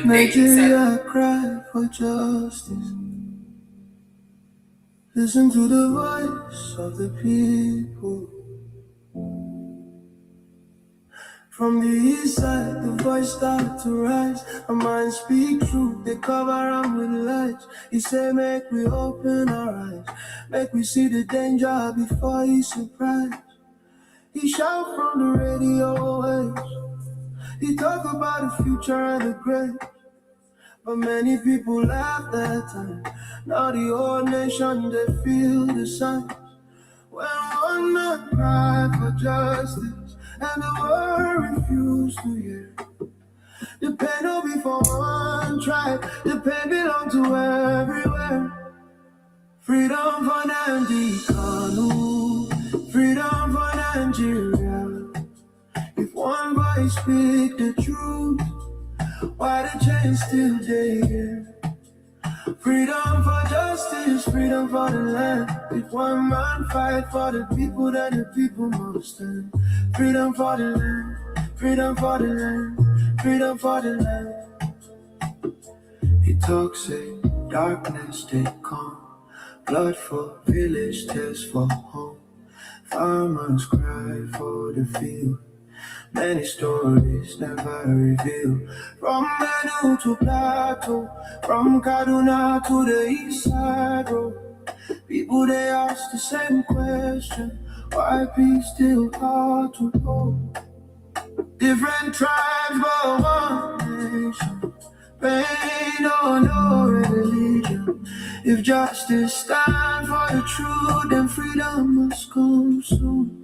Nigeria cry for justice. Listen to the voice of the people. From the east side, the voice start to rise. A man speak truth, they cover am with lies. He say, make we open our eyes, make we see the danger before he surprise. He shout from the radio waves. He talk about the future and the great. But many people laugh that time. Now the whole nation, they feel the sign. When one man cry for justice and the world refuse to hear. The pain will be for one tribe, the pain belong to everywhere. Freedom for Nandi Kanu, freedom for Nigeria. If one voice speak the truth, why the chains still there? Freedom for justice, freedom for the land. If one man fight for the people, then the people must stand. Freedom for the land, freedom for the land, freedom for the land. He talks in darkness, they come. Blood for village, tears for home. Farmers cry for the field. Many stories never revealed. From Benue to Plateau, from Kaduna to the east side road. People they ask the same question, why peace still hard to hold? Different tribes but one nation. Pain or no religion. If justice stands for the truth, then freedom must come soon.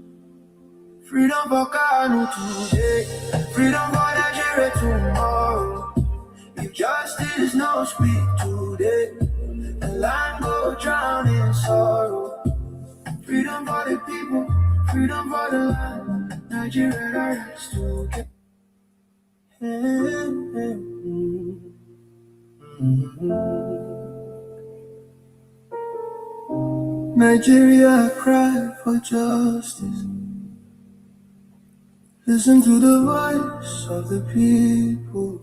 Freedom for Kanu today, freedom for Nigeria tomorrow. If justice no speak today, the land go drown in sorrow. Freedom for the people, freedom for the land. Nigeria has to get. Nigeria cry for justice. Listen to the voice of the people.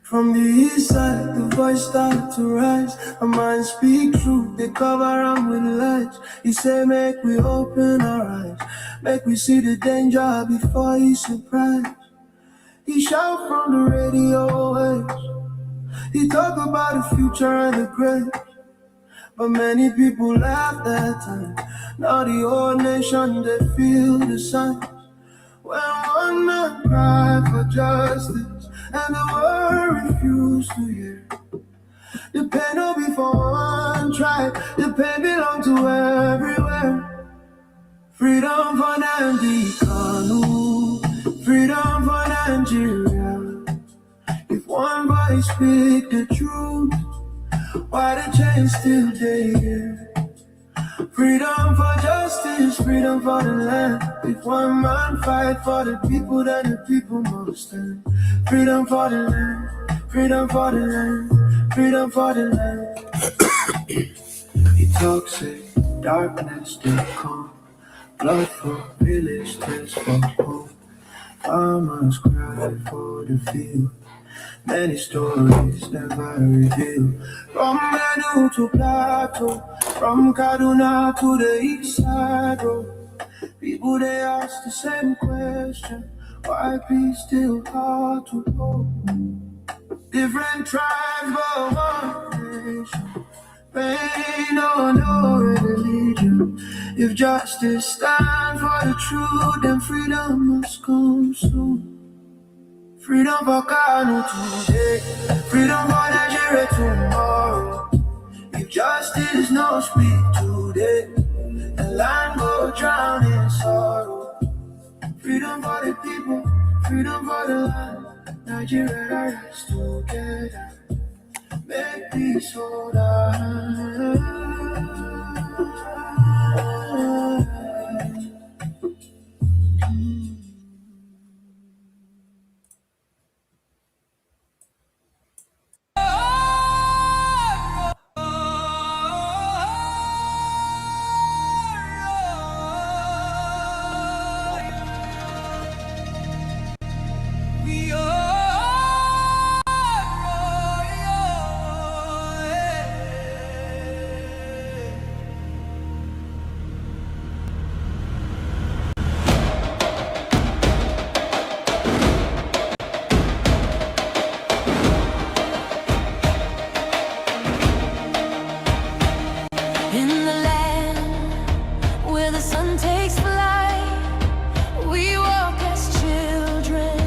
From the east side, the voice start to rise. A man speak truth, they cover am with lies. He say, make we open our eyes, make we see the danger before he surprise. He shout from the radio waves. He talk about the future and the great. But many people laugh that time. Now the whole nation, they feel the sign. When one man cry for justice and the world refuse to hear. The pain will be for one tribe, the pain belong to everywhere. Freedom for Nandi Kanu, freedom for Nigeria. If one voice speak the truth, why the chains still there? Freedom for justice, freedom for the land. If one man fight for the people, then the people must stand. Freedom for the land, freedom for the land, freedom for the land. He talks in darkness, they come. Blood for village, tears for home. Farmers cry for the field. Many stories never revealed. From Benue to Plateau, from Kaduna to the east side road. People they ask the same question, why peace still hard to hold? Different tribes but one nation. Pain or no religion. If justice stands for the truth, then freedom must come soon. Freedom for Kanu today, freedom for Nigeria tomorrow. If justice no speak today, the land go drown in sorrow. Freedom for the people, freedom for the land. Nigeria rise together, make peace hold our hands. in the land where the sun takes flight. We walk as children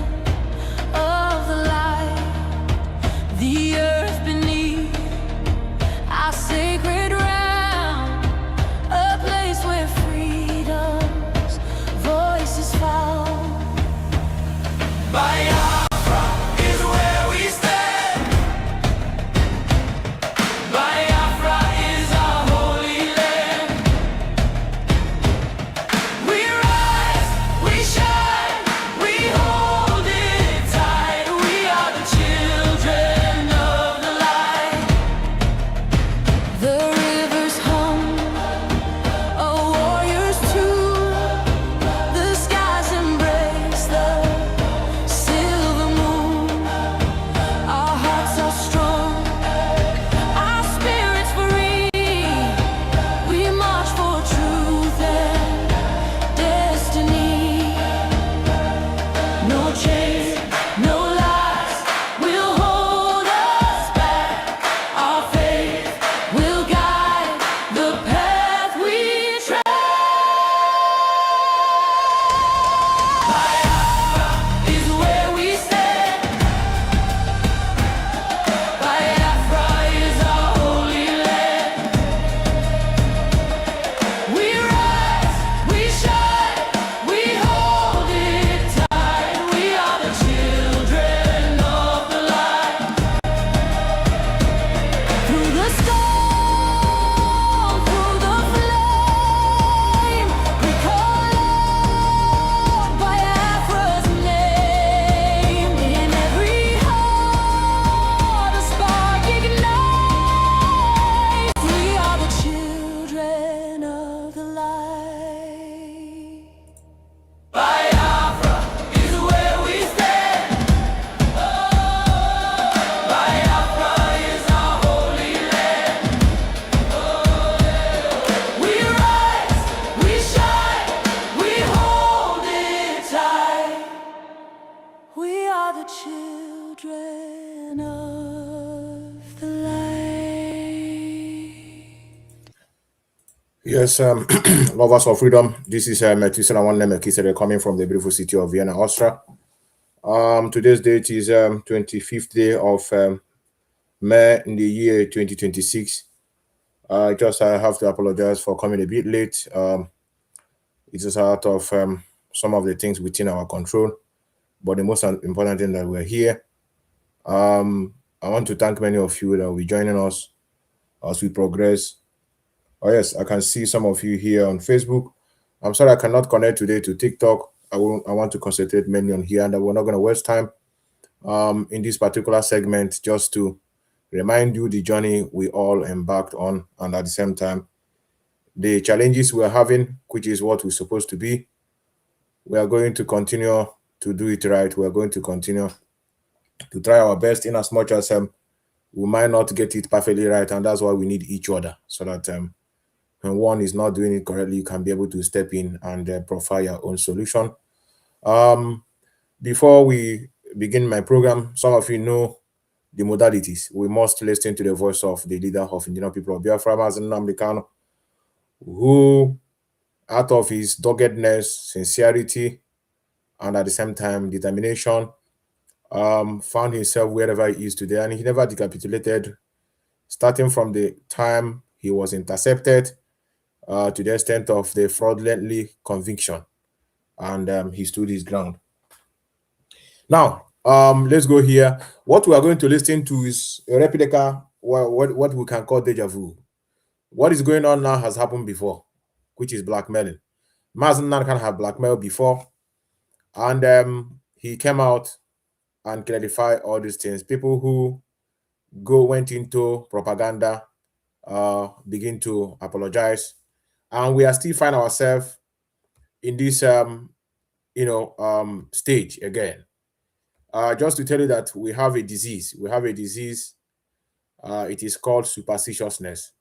of the light. The earth beneath our sacred ground, a place where freedom's voice is found. Biafra is where we stand. Biafra is our holy land. We rise, we shine, we hold it tight. We are the children of the light. The rivers hum, a warrior's tune. The skies embrace the silver moon. Our hearts are strong, our spirits free. We march for truth and destiny. No chains, no lies will hold us back. Our faith will guide the path we tread. Biafra is where we stand. Biafra is our holy land. We rise, we shine, we hold it tight. We are the children of the light. Through the storm, through the flame, we call out Biafra's name. In every heart, a spark ignites. We are the children of the light. Biafra is where we stand. Biafra is our holy land. We rise, we shine, we hold it tight. We are the children of the light. Yes, lovers of freedom. This is Methuselah One Melchizedek coming from the beautiful city of Vienna, Austria. Today's date is 25th day of May in the year 2026. I have to apologize for coming a bit late. It is out of some of the things within our control, but the most important thing that we're here. I want to thank many of you that will be joining us as we progress. Oh yes, I can see some of you here on Facebook. I'm sorry I cannot connect today to TikTok. I want to concentrate mainly on here, and we're not going to waste time in this particular segment, just to remind you the journey we all embarked on, and at the same time the challenges we're having, which is what we're supposed to be. We are going to continue to do it right. We are going to continue to try our best, in as much as we might not get it perfectly right, and that's why we need each other, so that when one is not doing it correctly, you can be able to step in and provide your own solution. Before we begin my program, some of you know the modalities. We must listen to the voice of the leader of Indian people of Biafra, Mazen Nnamdi Kanu, who, out of his doggedness, sincerity, and at the same time determination, found himself wherever he is today, and he never decapitulated, starting from the time he was intercepted to the extent of the fraudulently conviction, and he stood his ground. Now, let's go here. What we are going to listen to is a replica, what we can call deja vu. What is going on now has happened before, which is blackmailing. Mazen can have blackmailed before, and he came out and clarified all these things. People who went into propaganda begin to apologize, and we are still find ourselves in this stage again. Just to tell you that we have a disease. It is called superstitiousness,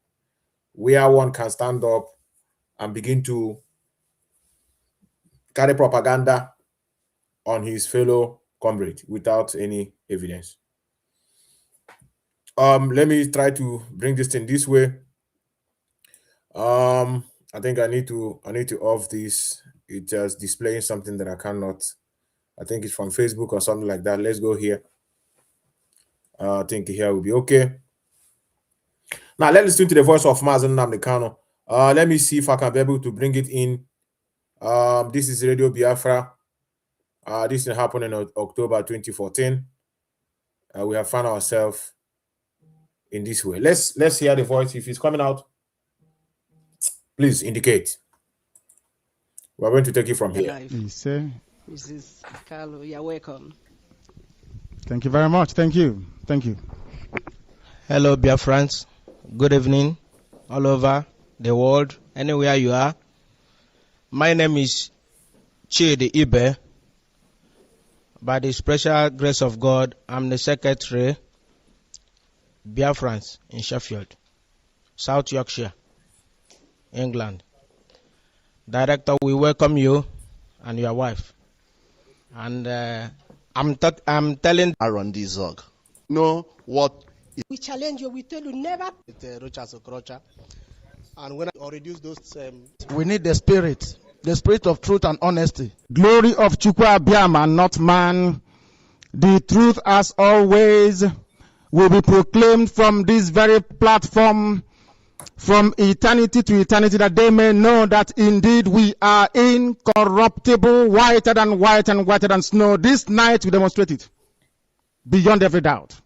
where one can stand up and begin to carry propaganda on his fellow comrade without any evidence. Let me try to bring this thing this way. I think I need to off this. It just displaying something that I cannot. I think it's from Facebook or something like that. Let's go here. I think here will be okay. Now let's listen to the voice of Mazen Namdekano. Let me see if I can be able to bring it in. This is Radio Biafra. This happened in October 2014. We have found ourselves in this way. Let's hear the voice. If it's coming out, please indicate. We're going to take it from here. Mrs. Carlo, you're welcome. Thank you very much. Thank you. Thank you. Hello, dear friends. Good evening, all over the world, anywhere you are. My name is Chidi Ibe. By the special grace of God, I'm the secretary, Biafrans in Sheffield, South Yorkshire, England. Director, we welcome you and your wife. And I'm telling Aaron D. Zog. Know what we challenge you, we tell you never. and when I reduce those We need the spirit of truth and honesty. Glory of Chukwu Abiama, not man. The truth, as always, will be proclaimed from this very platform from eternity to eternity, that they may know that indeed we are incorruptible, whiter than white and whiter than snow. This night we demonstrate it beyond every doubt.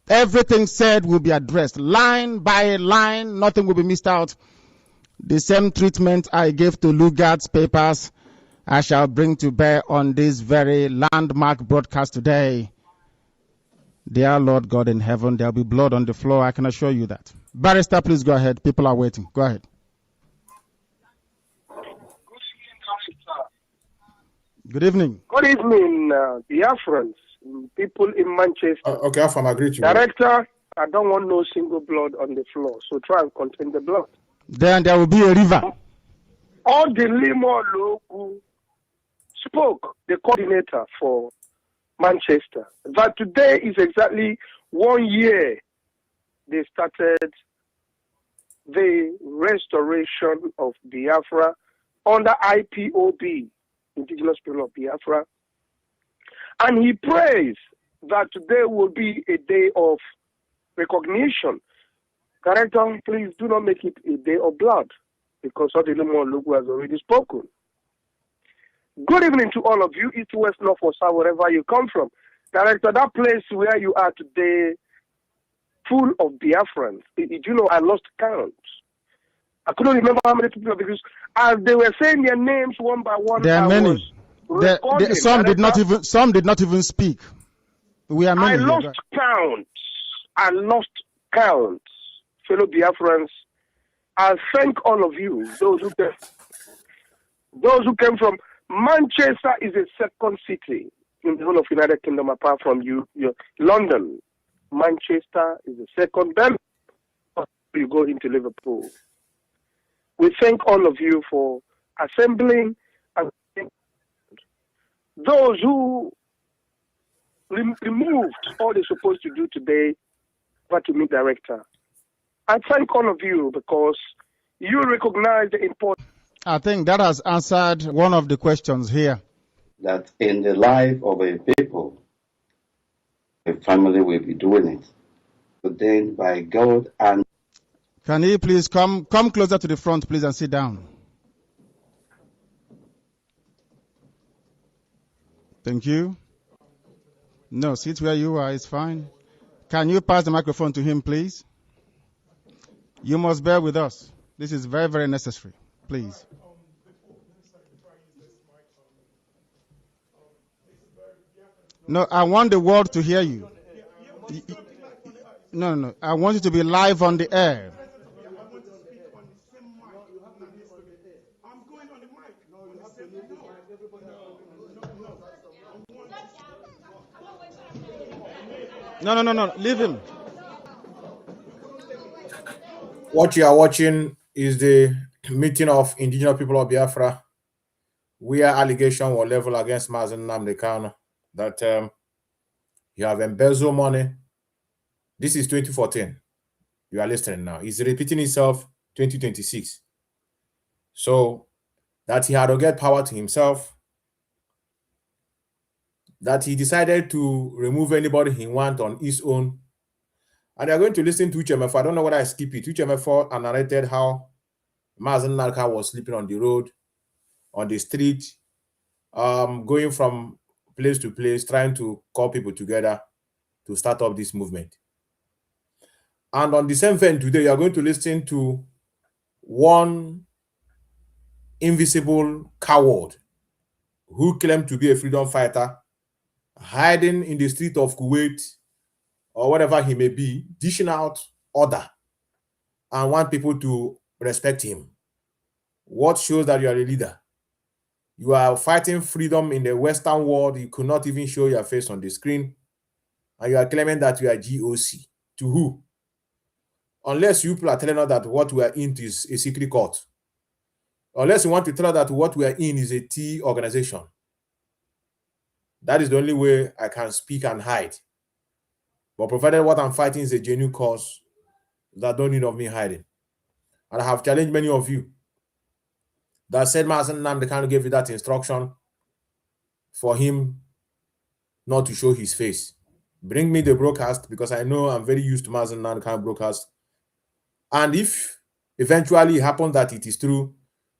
Everything said will be addressed line by line. Nothing will be missed out. The same treatment I gave to Lugard's papers, I shall bring to bear on this very landmark broadcast today. Dear Lord God in heaven, there will be blood on the floor. I can assure you that. Barrister, please go ahead. People are waiting. Go ahead. Good evening. Good evening, Biafrans, people in Manchester. Okay, I'm agree to you. Director, I don't want no single blood on the floor, so try and contain the blood. Then there will be a river. All the Limo Logu spoke, the coordinator for Manchester, that today is exactly 1 year they started the restoration of Biafra under IPOB, Indigenous People of Biafra. And he prays that today will be a day of recognition. Director, please do not make it a day of blood, because Odilimo Lugu has already spoken. Good evening to all of you, east, west, north, or south, wherever you come from. Director, that place where you are today, full of Biafrans. You know, I lost count. I couldn't remember how many people, because as they were saying their names one by one, there are many. Some did not even speak. We are many. I lost count. I lost count, fellow Biafrans. I thank all of you, those who came from Manchester is a second city in the whole of United Kingdom, apart from London. Manchester is the second. Then you go into Liverpool. We thank all of you for assembling and those who removed all they're supposed to do today, but to meet director. I thank all of you because you recognize the importance. I think that has answered one of the questions here. That in the life of a people, a family will be doing it. But then by God and... Can you please come closer to the front, please, and sit down? Thank you. No, sit where you are, it's fine. Can you pass the microphone to him, please? You must bear with us. This is very, very necessary. Please. No, I want the world to hear you. No. I want you to be live on the air. No. Leave him. What you are watching is the meeting of Indigenous People of Biafra, where allegation were leveled against Mazen Namdekano that you have embezzled money. This is 2014. You are listening now. It's repeating itself 2026. So that he had to get power to himself, that he decided to remove anybody he want on his own. And they're going to listen to Uchemefo. I don't know whether I skip it. Uchemefo narrated how Mazen Narka was sleeping on the road, on the street, going from place to place, trying to call people together to start up this movement. And on the same vein today, you are going to listen to one invisible coward who claimed to be a freedom fighter, hiding in the street of Kuwait or whatever he may be, dishing out order and want people to respect him. What shows that you are a leader? You are fighting freedom in the Western world. You could not even show your face on the screen. And you are claiming that you are GOC. To who? Unless you people are telling us that what we are in is a secret court. Unless you want to tell us that what we are in is a T organization. That is the only way I can speak and hide. But provided what I'm fighting is a genuine cause, that don't need of me hiding. And I have challenged many of you that said Mazen Nnamdi Kanu gave you that instruction for him not to show his face. Bring me the broadcast, because I know I'm very used to Mazen Nnamdi Kanu broadcast. And if eventually it happens that it is true,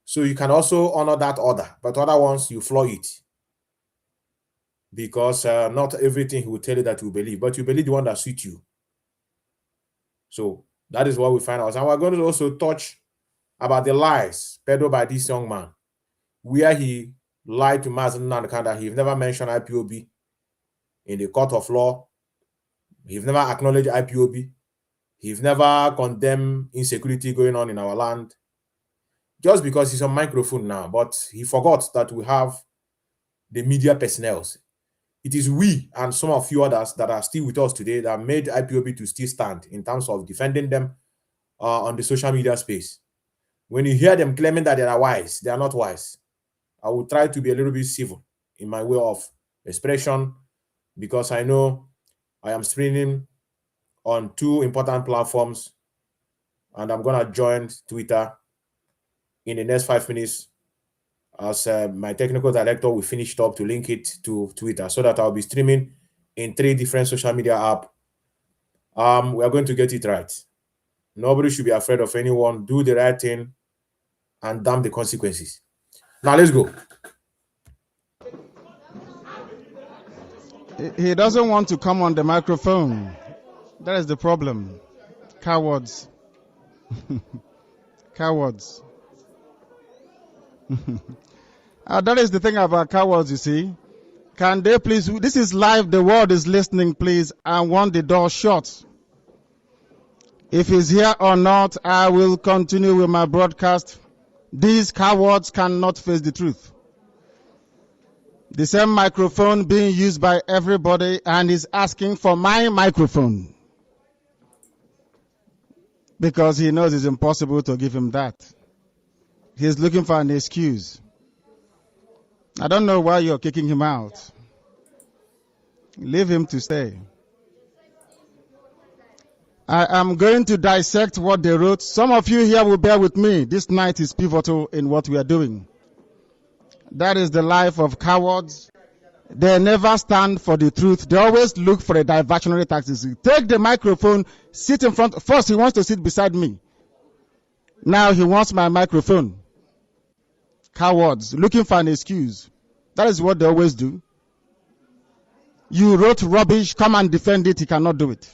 so you can also honor that order, but other ones you floor it. Because not everything he will tell you that you believe, but you believe the one that suits you. So that is what we find out. And we're going to also touch about the lies peddled by this young man, where he lied to Mazen Nnamdi Kanu that he never mentioned IPOB in the court of law. He's never acknowledged IPOB. He's never condemned insecurity going on in our land. Just because he's on microphone now, but he forgot that we have the media personnel. It is we and some of you others that are still with us today that made IPOB to still stand in terms of defending them on the social media space. When you hear them claiming that they are wise, they are not wise. I will try to be a little bit civil in my way of expression, because I know I am streaming on 2 important platforms, and I'm going to join Twitter in the next 5 minutes as my technical director will finish up to link it to Twitter, so that I'll be streaming in 3 different social media apps. We are going to get it right. Nobody should be afraid of anyone. Do the right thing and damn the consequences. Now let's go. He doesn't want to come on the microphone. That is the problem. Cowards. Cowards. That is the thing about cowards, you see. Can they please, this is live, the world is listening, please. I want the door shut. If he's here or not, I will continue with my broadcast. These cowards cannot face the truth. The same microphone being used by everybody, and is asking for my microphone, because he knows it's impossible to give him that. He's looking for an excuse. I don't know why you're kicking him out. Leave him to stay. I am going to dissect what they wrote. Some of you here will bear with me. This night is pivotal in what we are doing. That is the life of cowards. They never stand for the truth. They always look for a diversionary tactics. Take the microphone, sit in front. First, he wants to sit beside me. Now he wants my microphone. Cowards, looking for an excuse. That is what they always do. You wrote rubbish, come and defend it. He cannot do it.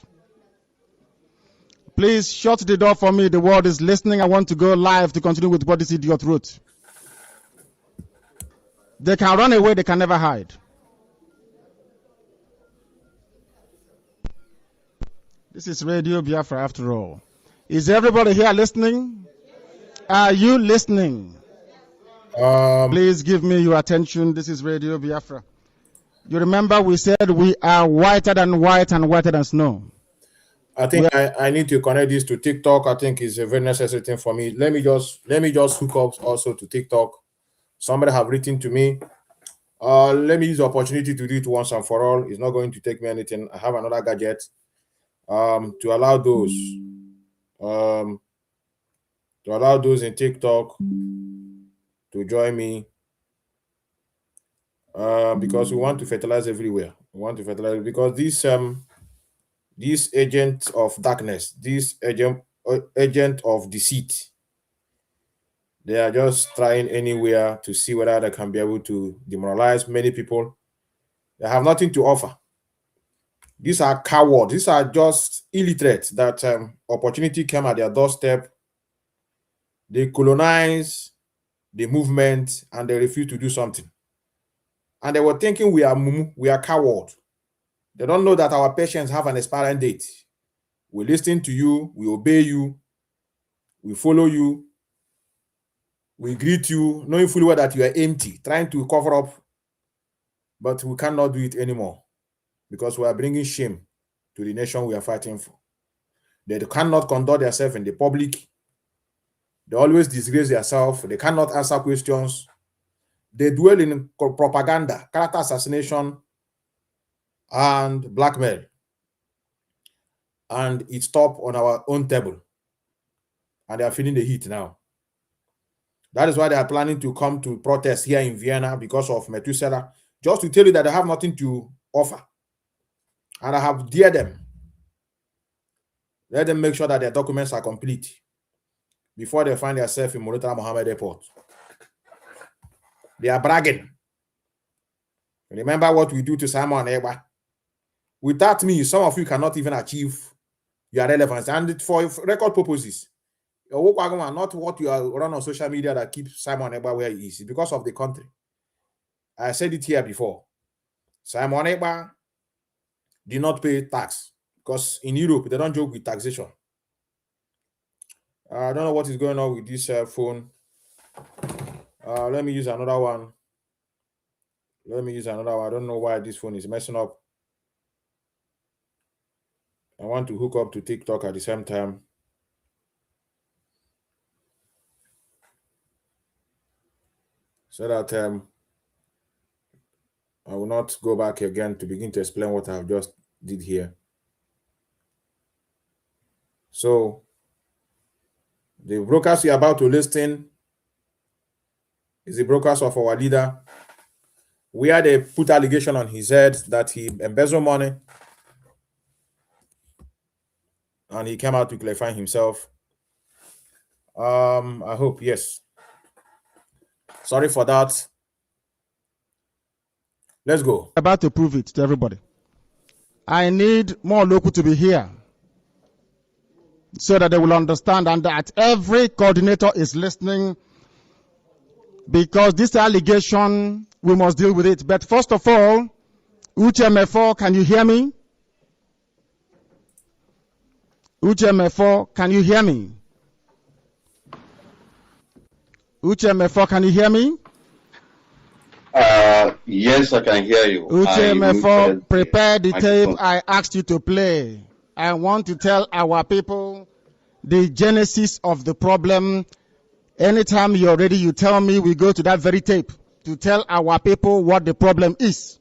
Please shut the door for me. The world is listening. I want to go live to continue with what this idiot wrote. They can run away, they can never hide. This is Radio Biafra after all. Is everybody here listening? Are you listening? Please give me your attention. This is Radio Biafra. You remember we said we are whiter than white and whiter than snow. I think I need to connect this to TikTok. I think it's a very necessary thing for me. Let me just hook up also to TikTok. Somebody have written to me. Let me use the opportunity to do it once and for all. It's not going to take me anything. I have another gadget to allow those to allow those in TikTok to join me, because we want to fertilize everywhere. We want to fertilize because this agent of darkness, this agent of deceit, they are just trying anywhere to see whether they can be able to demoralize many people. They have nothing to offer. These are cowards. These are just illiterate that opportunity came at their doorstep. They colonize the movement and they refuse to do something. And they were thinking we are mumu, we are coward. They don't know that our patients have an expiring date. We listen to you, we obey you, we follow you, we greet you, knowing fully well that you are empty, trying to cover up, but we cannot do it anymore because we are bringing shame to the nation we are fighting for. They cannot conduct themselves in the public. They always disgrace themselves. They cannot answer questions. They dwell in propaganda, character assassination, and blackmail. And it's top on our own table. And they are feeling the heat now. That is why they are planning to come to protest here in Vienna because of Methuselah, just to tell you that they have nothing to offer. And I have dared them. Let them make sure that their documents are complete before they find themselves in Murtala Mohammed Airport. They are bragging. Remember what we do to Simon Eba. Without me, some of you cannot even achieve your relevance. And for record purposes, not what you are run on social media that keeps Simon Eba where he is. It's because of the country. I said it here before. Simon Eba did not pay tax because in Europe, they don't joke with taxation. I don't know what is going on with this phone. Let me use another one. I don't know why this phone is messing up. I want to hook up to TikTok at the same time. So that I will not go back again to begin to explain what I have just did here. So the brokers we are about to listen is the brokers of our leader, where they put allegation on his head that he embezzled money, and he came out to clarify himself. I hope, yes. Sorry for that. Let's go. About to prove it to everybody. I need more local to be here so that they will understand and that every coordinator is listening, because this allegation, we must deal with it. But first of all, UTMF4, can you hear me? UTMF4, can you hear me? UTMF4, can you hear me? Yes, I can hear you. UTMF4, prepare the tape I asked you to play. I want to tell our people the genesis of the problem. Anytime you're ready, you tell me, we go to that very tape to tell our people what the problem is.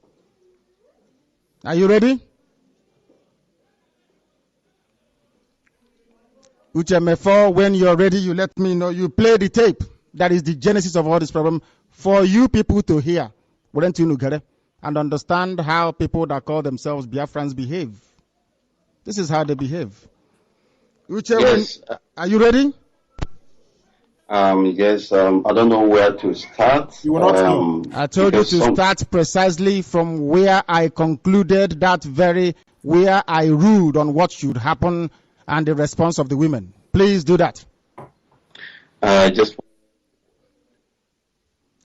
Are you ready? UTMF4, when you're ready, you let me know. You play the tape. That is the genesis of all this problem for you people to hear. Wouldn't you look at it and understand how people that call themselves Biafrans behave? This is how they behave. Uche, yes. Are you ready? Yes. I don't know where to start. You will not I told you to start precisely from where I concluded that where I ruled on what should happen and the response of the women. Please do that.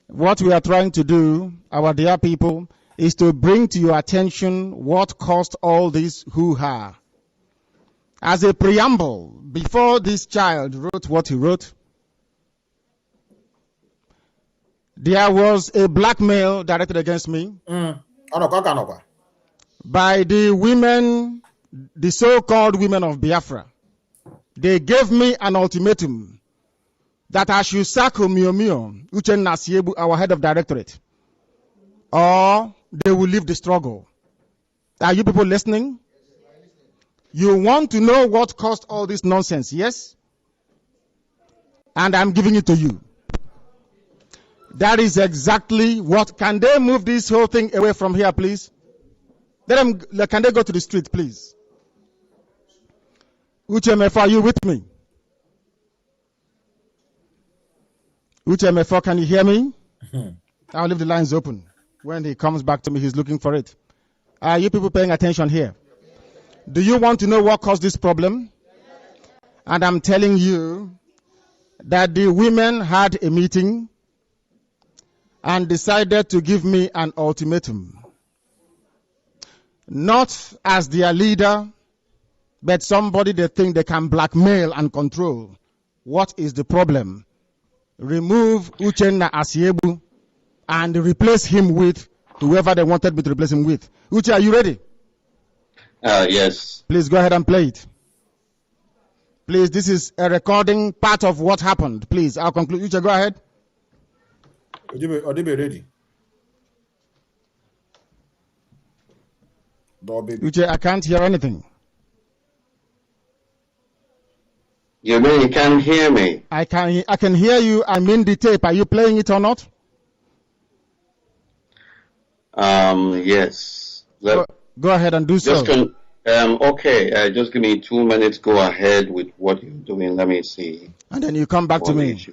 What we are trying to do, our dear people, is to bring to your attention what caused all this hoo-ha. As a preamble, before this child wrote what he wrote, there was a blackmail directed against me by the women, the so-called women of Biafra. They gave me an ultimatum that I should sack Uchen Nasiebu, our head of directorate, or they will leave the struggle. Are you people listening? You want to know what caused all this nonsense, yes? and I'm giving it to you. That is exactly what. Can they move this whole thing away from here, please? Can they go to the street, please? UTMF, are you with me? UTMF, can you hear me? I'll leave the lines open. When he comes back to me, he's looking for it. Are you people paying attention here? Do you want to know what caused this problem? And I'm telling you that the women had a meeting and decided to give me an ultimatum. Not as their leader, but somebody they think they can blackmail and control. What is the problem? Remove Uchenna Asiebu and replace him with whoever they wanted me to replace him with. Uche, are you ready? Yes. Please go ahead and play it. Please, this is a recording part of what happened. Please, I'll conclude. Uche, go ahead. Odibe ready. Uche, I can't hear anything. You mean you can't hear me? I can hear you. I'm in the tape. Are you playing it or not? Yes. Go ahead and do so. Okay, just give me 2 minutes. Go ahead with what you're doing. Let me see. And then you come back to me.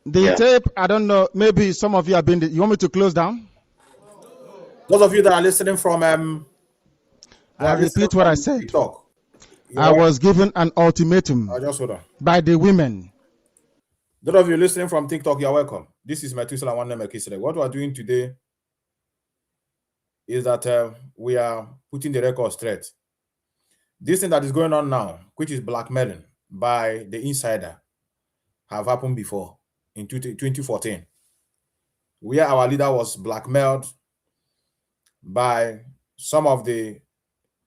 The tape, I don't know, maybe some of you have been, you want me to close down? Those of you that are listening from I repeat what I said. TikTok. I was given an ultimatum by the women. Those of you listening from TikTok, you're welcome. This is Methuselah One Melchizedek. What we're doing today is that we are putting the record straight. This thing that is going on now, which is blackmailing by the insider, have happened before in 2014, where our leader was blackmailed by some of the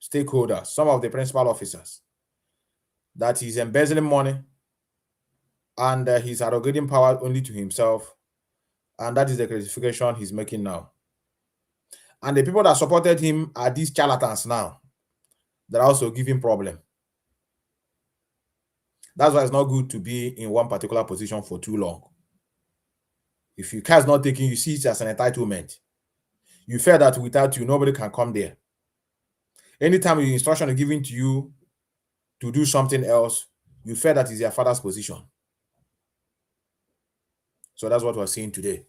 stakeholders, some of the principal officers, that he's embezzling money and he's arrogating power only to himself, and that is the classification he's making now. And the people that supported him are these charlatans now that are also giving problem. That's why it's not good to be in one particular position for too long. If your car is not taking, you see it as an entitlement. You feel that without you, nobody can come there. Anytime the instruction is given to you to do something else, you feel that is your father's position. So that's what we're seeing today.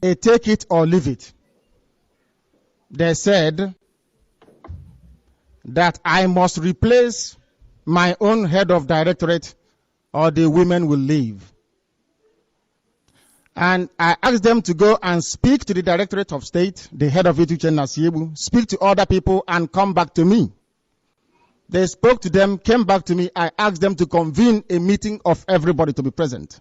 Take it or leave it. They said that I must replace my own head of directorate or the women will leave. And I asked them to go and speak to the Directorate of State, the head of it, Uchenna Asiebu, speak to other people and come back to me. They spoke to them, came back to me. I asked them to convene a meeting of everybody to be present.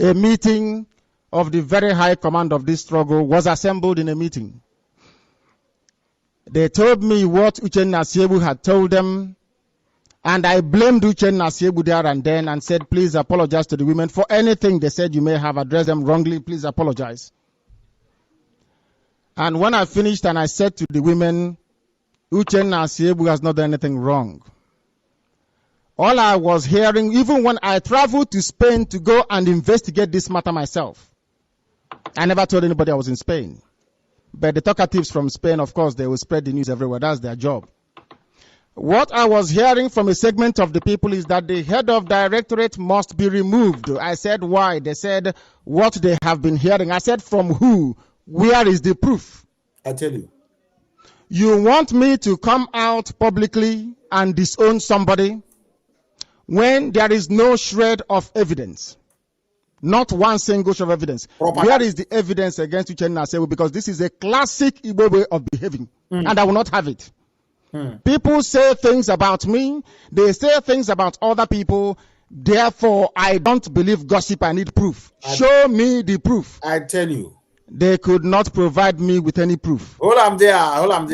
A meeting of the very high command of this struggle was assembled in a meeting. They told me what Uchenna Asiebu had told them, and I blamed Uchenna Asiebu there and then and said, please apologize to the women for anything they said you may have addressed them wrongly. Please apologize. And when I finished and I said to the women, Uchenna Asiebu has not done anything wrong. All I was hearing, even when I traveled to Spain to go and investigate this matter myself, I never told anybody I was in Spain. But the talkatives from Spain, of course, they will spread the news everywhere. That's their job. What I was hearing from a segment of the people is that the head of directorate must be removed. I said, why? They said, what they have been hearing. I said, from who? Where is the proof? I tell you. You want me to come out publicly and disown somebody when there is no shred of evidence? Not one single shred of evidence. Where is the evidence against Uchenna Asiebu? Because this is a classic Igbo way of behaving, and I will not have it. People say things about me, they say things about other people, therefore I don't believe gossip, I need proof. Show me the proof. I tell you. They could not provide me with any proof. Hold on there.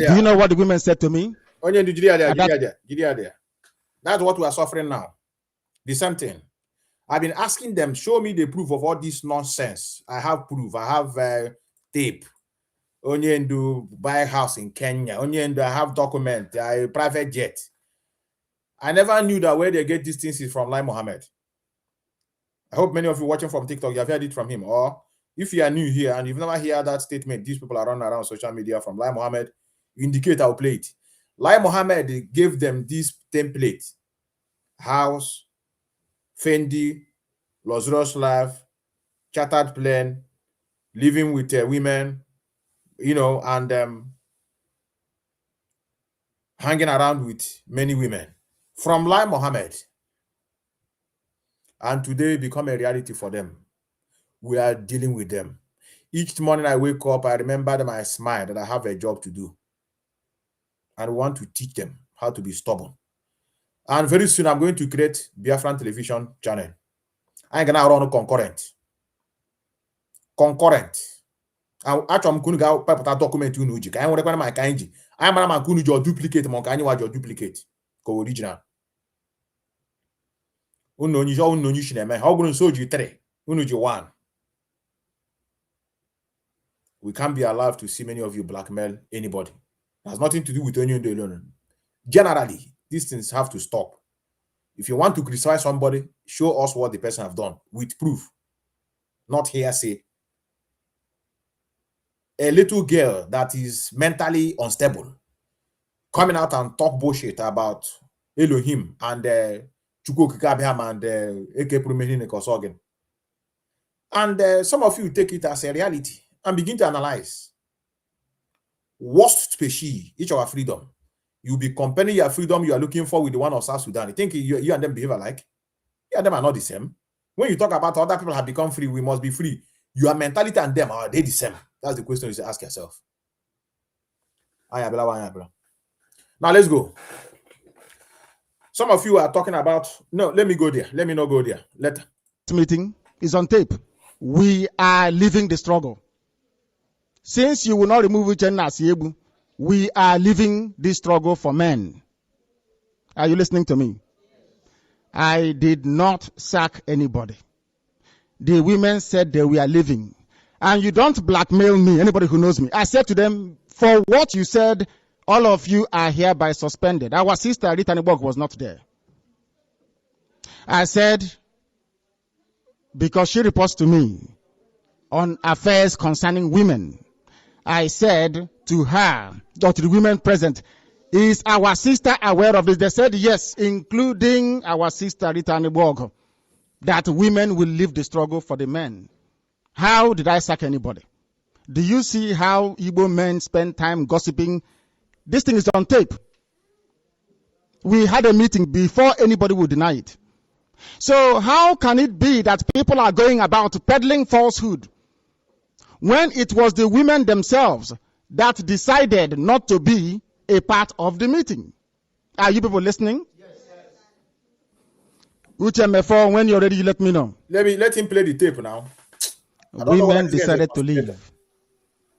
Do you know what the women said to me? That's what we are suffering now. The same thing. I've been asking them, show me the proof of all this nonsense. I have proof. I have tape. Onyendo buy a house in Kenya. Onyendo, I have document, private jet. I never knew that where they get these things is from Lai Mohammed. I hope many of you watching from TikTok, you have heard it from him. Or if you are new here and you've never heard that statement, these people are running around social media from Lai Mohammed, indicate I'll play it. Lai Mohammed gave them this template. House, Fendi, luxurious life, chartered plane, living with women, and hanging around with many women. From Lai Mohammed. And today become a reality for them. We are dealing with them. Each morning I wake up, I remember them, I smile that I have a job to do. And we want to teach them how to be stubborn. And very soon I'm going to create Biafran television channel. I'm gonna run concurrent. Actually, I'm going to go that document you know. I want to my kanji. I'm going to duplicate my kanji or duplicate co-original. How going to show you 3? Unuji 1. We can't be allowed to see many of you blackmail anybody. It has nothing to do with any alone. Generally, these things have to stop. If you want to criticize somebody, show us what the person have done with proof, not hearsay. A little girl that is mentally unstable coming out and talk bullshit about Elohim and Chukwu Abraham and Eke Prumehine Kosogen. And some of you take it as a reality and begin to analyze. Worst species, each of our freedom. You'll be comparing your freedom you are looking for with the one of South Sudan. You think you and them behave alike? You and them are not the same. When you talk about other people have become free, we must be free. Your mentality and them, are they the same? That's the question you should ask yourself. Now let's go. Some of you are talking about, no, let me go there. Let me not go there. Later. This meeting is on tape. We are living the struggle. Since you will not remove Uchenna Asiebu, we are living this struggle for men. Are you listening to me? I did not sack anybody. The women said they were leaving. And you don't blackmail me, anybody who knows me. I said to them, for what you said, all of you are hereby suspended. Our sister Rita Nibok was not there. I said, because she reports to me on affairs concerning women, I said to her, or to the women present, is our sister aware of this? They said yes, including our sister Rita Nibok, that women will leave the struggle for the men. How did I sack anybody? Do you see how Igbo men spend time gossiping? This thing is on tape. We had a meeting before anybody would deny it. So how can it be that people are going about peddling falsehood when it was the women themselves that decided not to be a part of the meeting? Are you people listening? Uchemefo, when you're ready, you let me know. Let him play the tape now. Women decided to leave.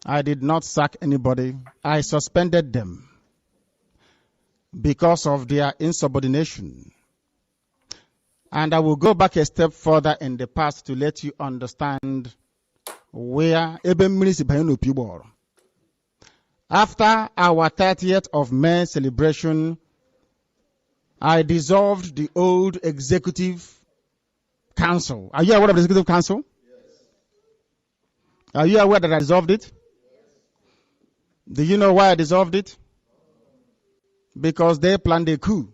I did not sack anybody. I suspended them because of their insubordination. And I will go back a step further in the past to let you understand where after our 30th of May celebration, I dissolved the old executive council. Are you aware of the executive council? Are you aware that I dissolved it? Do you know why I dissolved it? Because they planned a coup.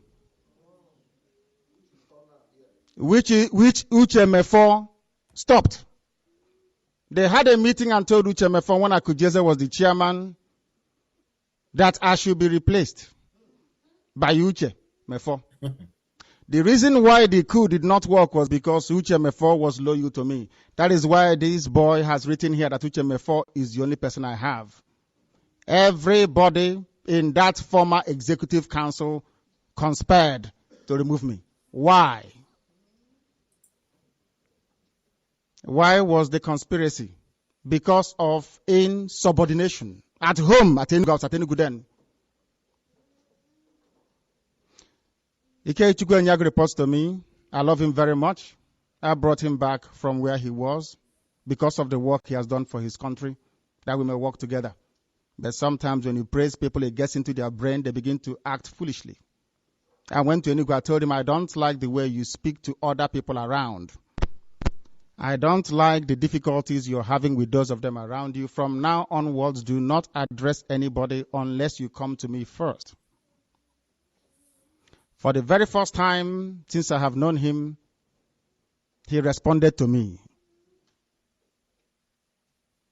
Which Uchemefo stopped. They had a meeting and told Uchemefo when Akujeze was the chairman that I should be replaced by Uchemefo. The reason why the coup did not work was because Uchemefo was loyal to me. That is why this boy has written here that Uchemefo is the only person I have. Everybody in that former executive council conspired to remove me. Why? Why was the conspiracy? Because of insubordination. At home, at Enuguden. Ike Chukwuenyag reports to me. I love him very much. I brought him back from where he was because of the work he has done for his country, that we may work together. But sometimes when you praise people, it gets into their brain, they begin to act foolishly. I went to Enugu. I told him, I don't like the way you speak to other people around. I don't like the difficulties you're having with those of them around you. From now onwards, do not address anybody unless you come to me first. For the very first time since I have known him, he responded to me.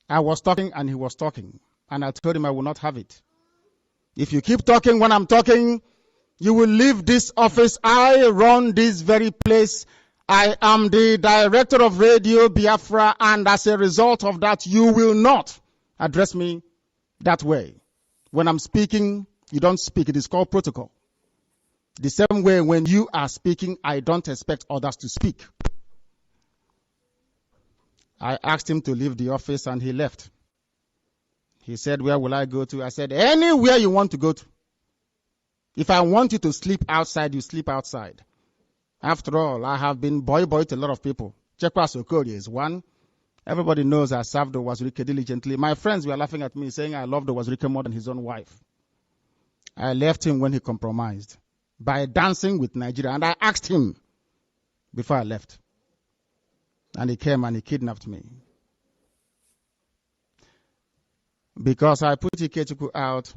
I was talking and he was talking, and I told him I will not have it. If you keep talking when I'm talking, you will leave this office. I run this very place. I am the director of Radio Biafra, and as a result of that, you will not address me that way. When I'm speaking, you don't speak. It is called protocol. The same way when you are speaking, I don't expect others to speak. I asked him to leave the office and he left. He said, where will I go to? I said, anywhere you want to go to. If I want you to sleep outside, you sleep outside. After all, I have been boy to a lot of people. Chekwa Sokori is one. Everybody knows I served Owazurike diligently. My friends were laughing at me, saying I loved Owazurike more than his own wife. I left him when he compromised by dancing with Nigeria. And I asked him before I left. And he came and he kidnapped me. Because I put Ikechukwu out,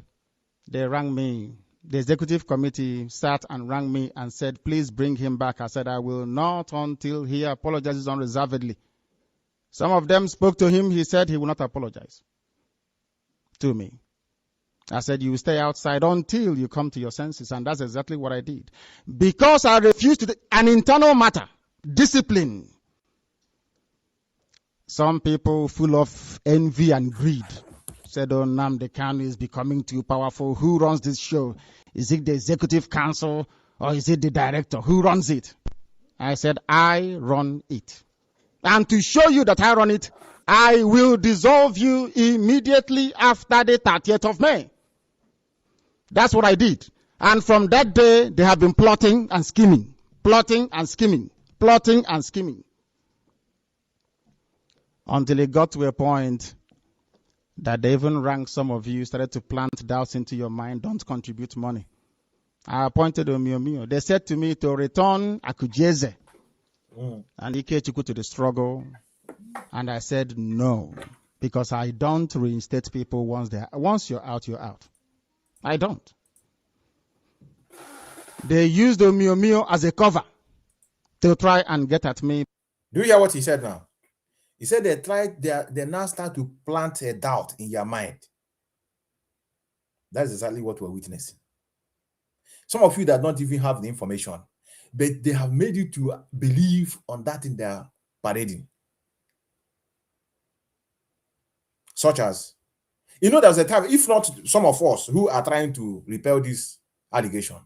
they rang me. The executive committee sat and rang me and said, please bring him back. I said, I will not until he apologizes unreservedly. Some of them spoke to him. He said he will not apologize to me. I said, you stay outside until you come to your senses. And that's exactly what I did. Because I refused to, an internal matter, discipline. Some people full of envy and greed said, oh, Nnamdi Kanu is becoming too powerful. Who runs this show? Is it the executive council or is it the director? Who runs it? I said, I run it. And to show you that I run it, I will dissolve you immediately after the 30th of May. That's what I did. And from that day, they have been plotting and scheming, plotting and scheming, plotting and scheming. Until it got to a point that they even ranked some of you, started to plant doubts into your mind, don't contribute money. I appointed Omiomio. They said to me to return Akujeze and Ikechukwu to the struggle. And I said no, because I don't reinstate people once you're out, you're out. I don't. They used Omiomio as a cover to try and get at me. Do you hear what he said now? He said they now start to plant a doubt in your mind. That's exactly what we're witnessing. Some of you that don't even have the information, but they have made you to believe on that in their parading. Such as, there's a time, if not some of us who are trying to repel this allegation,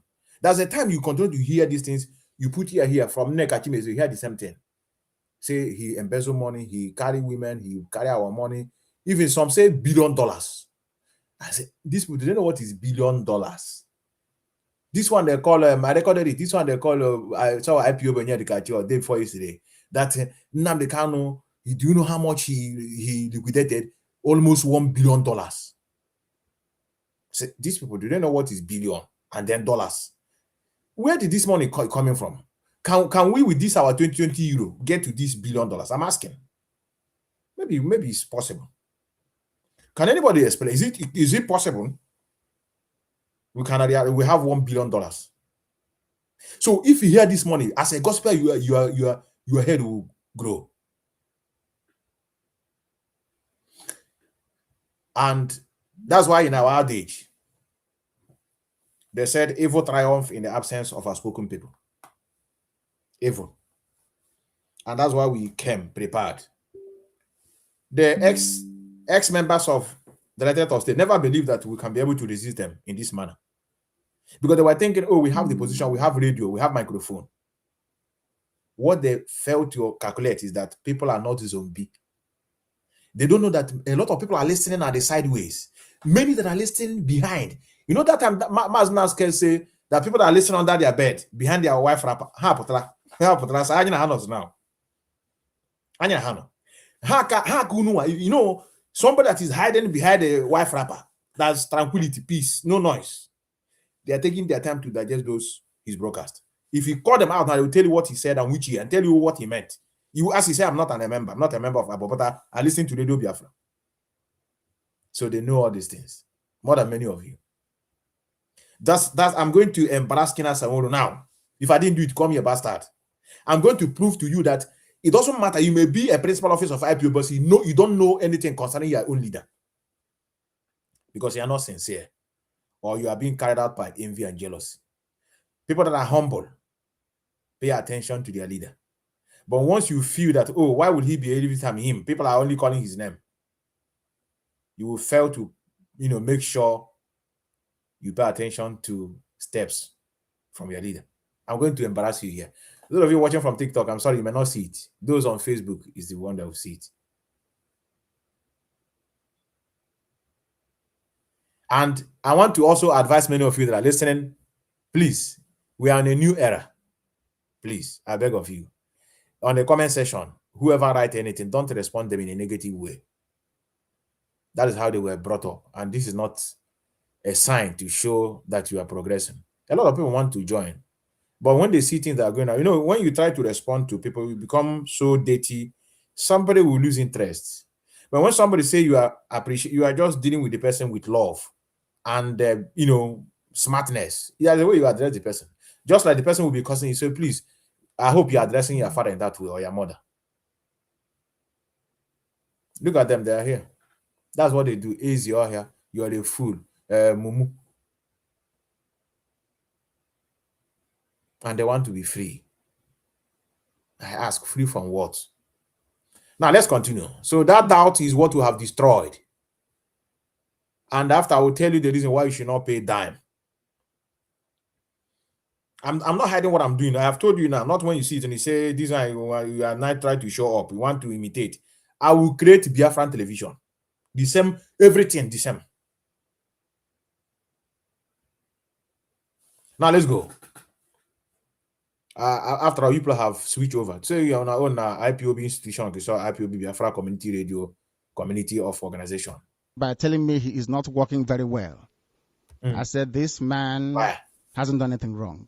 there's a time you continue to hear these things, you put here, from Nekachime, you hear the same thing. Say he embezzle money, he carry women, he carry our money. Even some say $1 billion. I say, these people, they don't know what is $1 billion. This one they call, I recorded it, this one they call, I saw IPO when the day before yesterday, that Nnamdi Kanu, do you know how much he liquidated? Almost $1 billion. So these people, they don't know what is billion and then dollars. Where did this money coming from? Can we, with this our 2020 euro, get to this $1 billion? I'm asking. Maybe it's possible. Can anybody explain? Is it possible? We have $1 billion. So if you hear this money as a gospel, your head will grow. And that's why in our old age, they said evil triumph in the absence of outspoken people. Evil. And that's why we came prepared. The ex-members of the United States never believed that we can be able to resist them in this manner. Because they were thinking, oh, we have the position, we have radio, we have microphone. What they failed to calculate is that people are not zombie. They don't know that a lot of people are listening at the sideways. Many that are listening behind. You know that time Maz Nasker say that people that are listening under their bed, behind their wife wrapper. You know, somebody that is hiding behind a wife wrapper. That's tranquility, peace, no noise. They are taking their time to digest those his broadcast. If you call them out now, they will tell you what he said and which year and tell you what he meant. You as he said, I'm not a member of Abo, but I listen to Radio Biafra. So they know all these things more than many of you. That's I'm going to embarrass Kina Samoro now. If I didn't do it, call me a bastard. I'm going to prove to you that it doesn't matter. You may be a principal officer of IPO, but you don't know anything concerning your own leader because you are not sincere or you are being carried out by envy and jealousy. People that are humble pay attention to their leader. But once you feel that, oh, why would he be every time him? People are only calling his name. You will fail to, make sure you pay attention to steps from your leader. I'm going to embarrass you here. Those of you watching from TikTok, I'm sorry, you may not see it. Those on Facebook is the one that will see it. And I want to also advise many of you that are listening, please, we are in a new era. Please, I beg of you. On the comment section, whoever write anything, don't respond them in a negative way. That is how they were brought up. And this is not a sign to show that you are progressing. A lot of people want to join. But when they see things that are going on, when you try to respond to people, you become so dirty, somebody will lose interest. But when somebody say you are just dealing with the person with love and smartness. Yeah, the way you address the person. Just like the person will be cursing you, so please, I hope you're addressing your father in that way or your mother. Look at them, they're here. That's what they do. Easy or here, you're a fool. Mumu. And they want to be free. I ask, free from what? Now let's continue. So that doubt is what we have destroyed. And after I will tell you the reason why you should not pay dime. I'm not hiding what I'm doing. I have told you now, not when you see it and you say this one you are not trying to show up, you want to imitate. I will create Biafran television. The same, everything the same. Now let's go. After all, people have switched over. So you're on our own IPOB institution, so IPOB Biafra Community Radio, Community of Organization. By telling me he is not working very well. I said, this man hasn't done anything wrong.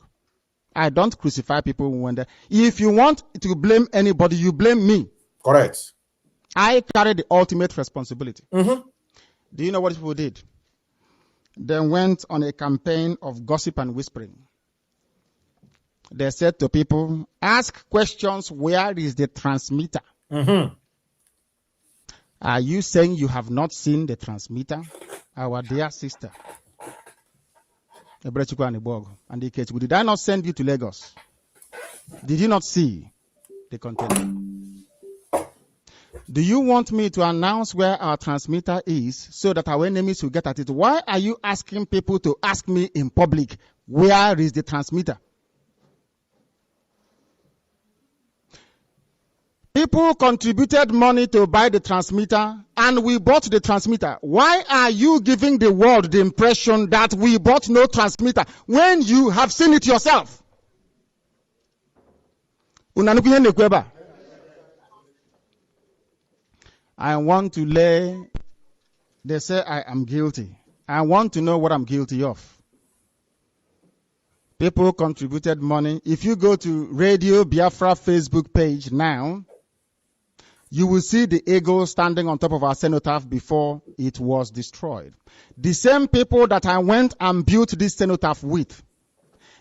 I don't crucify people when they... If you want to blame anybody, you blame me. Correct. I carry the ultimate responsibility. Mm-hmm. Do you know what people did? They went on a campaign of gossip and whispering. They said to people, ask questions, where is the transmitter? Mm-hmm. Are you saying you have not seen the transmitter? Our dear sister, and did I not send you to Lagos? Did you not see the container? Do you want me to announce where our transmitter is so that our enemies will get at it? Why are you asking people to ask me in public, where is the transmitter? People contributed money to buy the transmitter, and we bought the transmitter. Why are you giving the world the impression that we bought no transmitter when you have seen it yourself? I want to they say I am guilty. I want to know what I'm guilty of. People contributed money. If you go to Radio Biafra Facebook page now, you will see the eagle standing on top of our cenotaph before it was destroyed. The same people that I went and built this cenotaph with,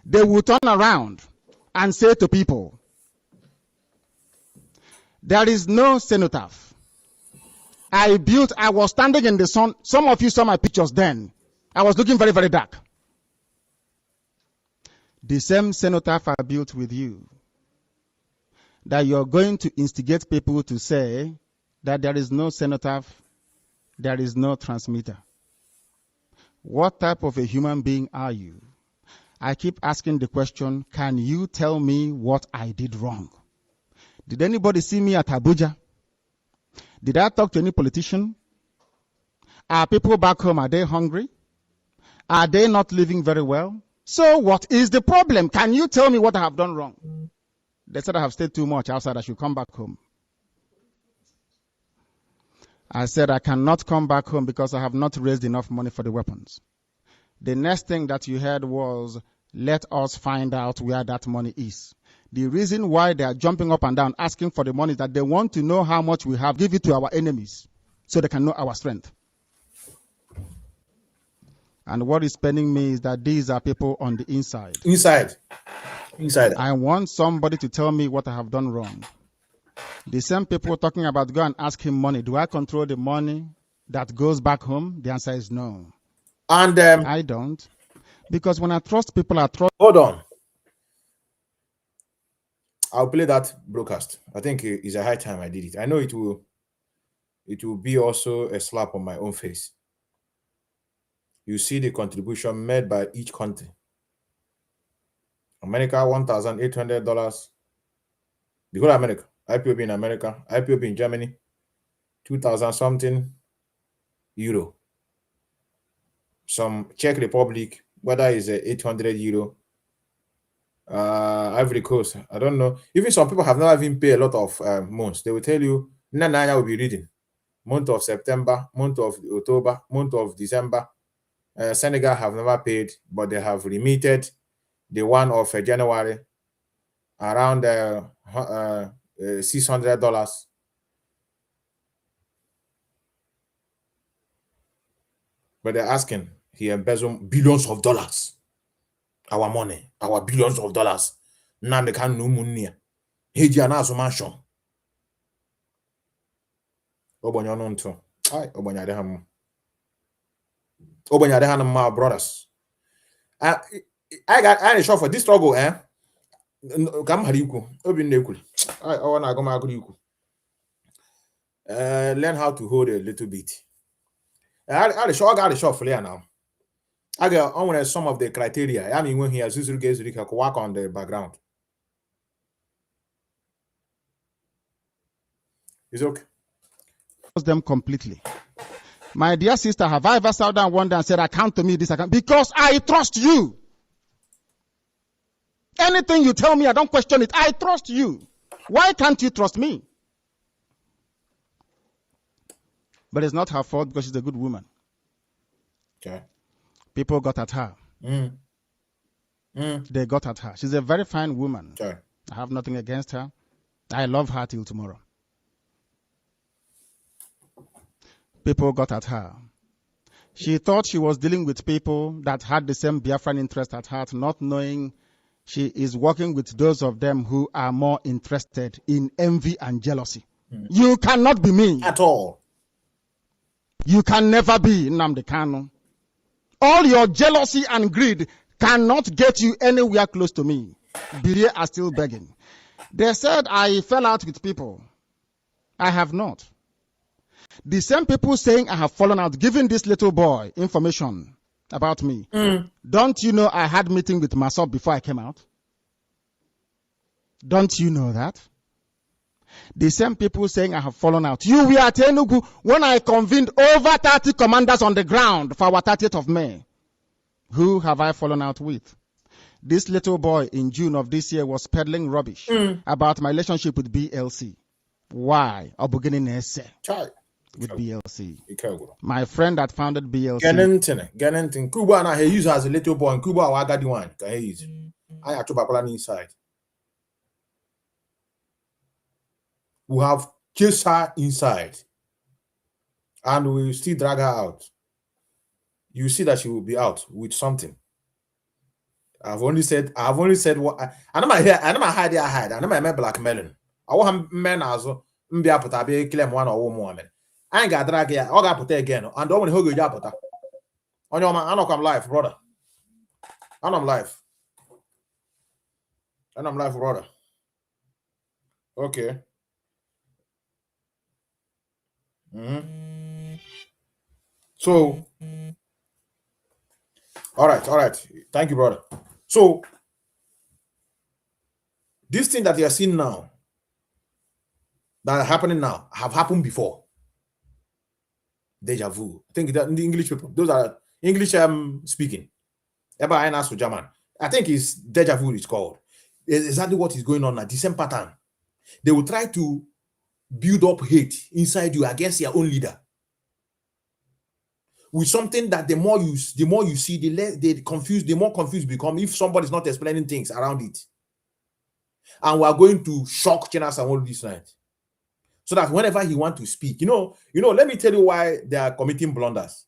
they will turn around and say to people, there is no cenotaph. I was standing in the sun. Some of you saw my pictures then. I was looking very, very dark. The same cenotaph I built with you, that you're going to instigate people to say that there is no cenotaph, there is no transmitter. What type of a human being are you? I keep asking the question, can you tell me what I did wrong? Did anybody see me at Abuja? Did I talk to any politician? Are people back home, are they hungry? Are they not living very well? So what is the problem? Can you tell me what I have done wrong? They said I have stayed too much outside. I should come back home. I said I cannot come back home because I have not raised enough money for the weapons. The next thing that you heard was Let us find out where that money is. The reason why they are jumping up and down asking for the money is that they want to know how much we have, give it to our enemies so they can know our strength. And what is paining me is that these are people on the inside. Inside. I want somebody to tell me what I have done wrong. The same people talking about go and ask him money. Do I control the money that goes back home? The answer is no. And I don't. Because when I trust people, I trust. Hold on. I'll play that broadcast. I think it's a high time I did it. I know it will be also a slap on my own face. You see the contribution made by each country. America, $1,800. The whole America. IPOB in America. IPOB in Germany. 2,000 something euro. Some Czech Republic, whether it's 800 euro. Ivory Coast, I don't know. Even some people have not even paid a lot of months. They will tell you, Nanya will be reading. Month of September, month of October, month of December. Senegal have never paid, but they have remitted the one of January around $600. But they're asking, he embezzled billions of dollars. Our money, our billions of dollars. Now they can't no money. Heji anazo mansion. Obonya no nto. Ai, obonya de ham. Obonya de ham my brothers. I shot for this struggle, eh? Come hariku. Obi nekul. I wanna go magriku. Learn how to hold a little bit. I got a shot for there now. I got on some of the criteria. I mean, when he has work on the background. It's okay. Them completely. My dear sister, have I ever sat down one day and said, account to me this account? Because I trust you. Anything you tell me, I don't question it. I trust you. Why can't you trust me? But it's not her fault because she's a good woman. Okay. People got at her. They got at her. She's a very fine woman. Okay. I have nothing against her. I love her till tomorrow. People got at her. She thought she was dealing with people that had the same Biafran interest at heart, not knowing she is working with those of them who are more interested in envy and jealousy. You cannot be me. At all. You can never be Nnamdi Kanu. All your jealousy and greed cannot get you anywhere close to me. Birie are still begging. They said I fell out with people. I have not. The same people saying I have fallen out, giving this little boy information about me. Don't you know I had meeting with myself before I came out? Don't you know that? The same people saying I have fallen out. You were at Enugu when I convened over 30 commanders on the ground for our 30th of May. Who have I fallen out with? This little boy in June of this year was peddling rubbish about my relationship with BLC. Why? With BLC. My friend that founded BLC. Ganentin. Kuba na he use as a little boy and Kuba wagadi one. Can he use? I have to back inside. We have chased her inside. And we will still drag her out. You see that she will be out with something. I've only said what I know my hide. I know my blackmailing. I want men as be up to claim one or woman. I ain't got drag here. I'll put again. And don't want to hold you up. On your man, I know I'm live, brother. And I'm live. Brother. Okay. So, all right. Thank you, brother. So, this thing that you are seeing now, that are happening now, have happened before. Deja vu. I think that in the English people, those are English speaking. Ever I ask for German. I think it's deja vu. It's called. It's exactly what is going on now. The same pattern. They will try to build up hate inside you against your own leader. with something that the more you see, the more confused become if somebody's not explaining things around it. And we are going to shock China Sanwo this night. So that whenever he wants to speak, let me tell you why they are committing blunders.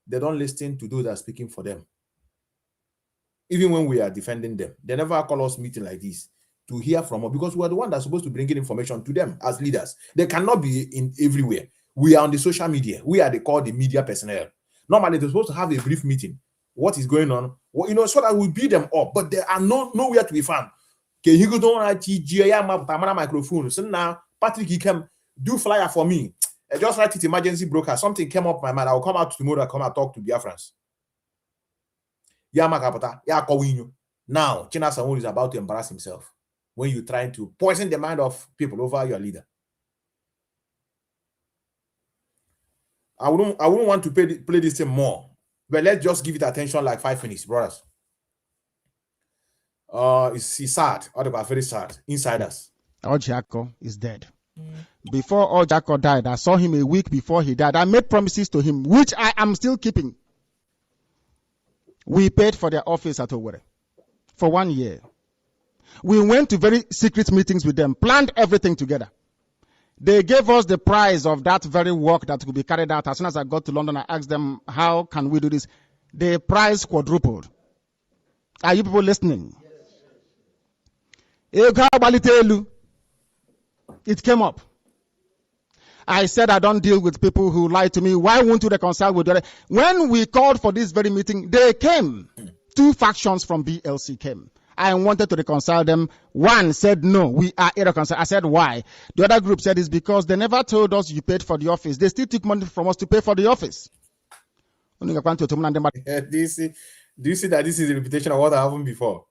They don't listen to those that are speaking for them. Even when we are defending them, they never call us meeting like this to hear from us, because we are the one that's supposed to bring in information to them as leaders. They cannot be in everywhere. We are on the social media. We are called the media personnel. Normally, they're supposed to have a brief meeting. What is going on? Well, so that we beat them up, but they are nowhere to be found. Okay, he go down at microphone. So now, Patrick, he can do flyer for me. I just write it emergency broker. Something came up my mind. I will come out tomorrow. Come and talk to Biafrans. Now, China Sanwo is about to embarrass himself when you're trying to poison the mind of people over your leader. I wouldn't want to play this thing more, but let's just give it attention like 5 minutes, brothers. It's sad. Very sad. Insiders. Ojako is dead. Before Ojako died, I saw him a week before he died. I made promises to him, which I am still keeping. We paid for their office at Owerri for 1 year. We went to very secret meetings with them, planned everything together. They gave us the price of that very work that could be carried out. As soon as I got to London, I asked them, how can we do this? The price quadrupled. Are you people listening? It came up. I said, I don't deal with people who lie to me. Why won't you reconcile with the other? When we called for this very meeting, they came. 2 factions from BLC came. I wanted to reconcile them. One said, no, we are irreconcilable. I said, why? The other group said, it's because they never told us you paid for the office. They still took money from us to pay for the office. Do you see that this is a repetition of what happened before?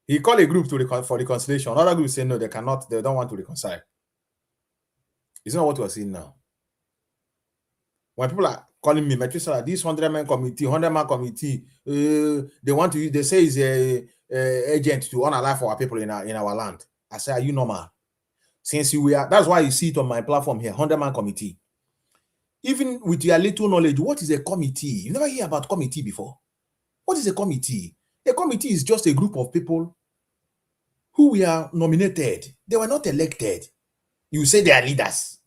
He called a group for reconciliation. Another group said, no, they cannot. They don't want to reconcile. It's not what we're seeing now. When people are calling me, Methuselah, this 100-man committee, they want to use, they say is a agent to unalive our people in our land. I say, are you normal? Since that's why you see it on my platform here, 100-man committee. Even with your little knowledge, what is a committee? You never hear about committee before. What is a committee? A committee is just a group of people who were nominated. They were not elected. You say they are leaders.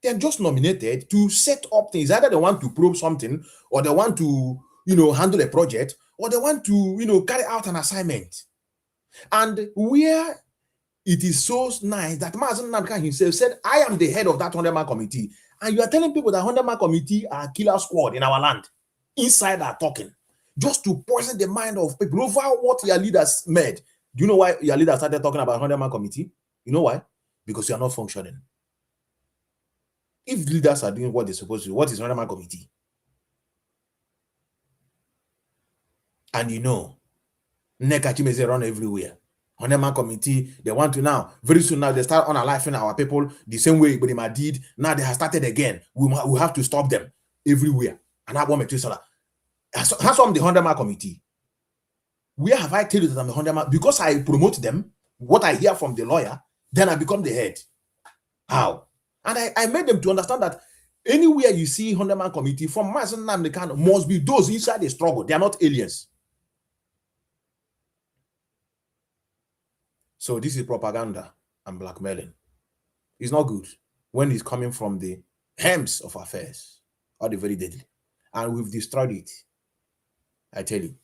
They are just nominated to set up things. Either they want to probe something, or they want to, handle a project, or they want to, carry out an assignment. And where it is so nice that Mazen Namka himself said, I am the head of that 100-man committee. And you are telling people that 100-man committee are killer squad in our land. Inside are talking. Just to poison the mind of people over what your leaders made. Do you know why your leaders started talking about 100-man committee? You know why? Because you are not functioning. If leaders are doing what they're supposed to do, what is 100-man committee? And Nekachimeze run everywhere. 100-man committee, they want to now, very soon now, they start unaliving our people the same way Ibrahim did. Now they have started again. We have to stop them everywhere. And I want Methuselah. That's why I'm the 100-man committee. Where have I told you that I'm the 100-man? Because I promote them, what I hear from the lawyer, then I become the head. How? And I made them to understand that anywhere you see 100-man committee, from Mazen Namdekan, must be those inside the struggle. They are not aliens. So this is propaganda and blackmailing. It's not good when it's coming from the hems of affairs, or the very deadly. And we've destroyed it. I tell you.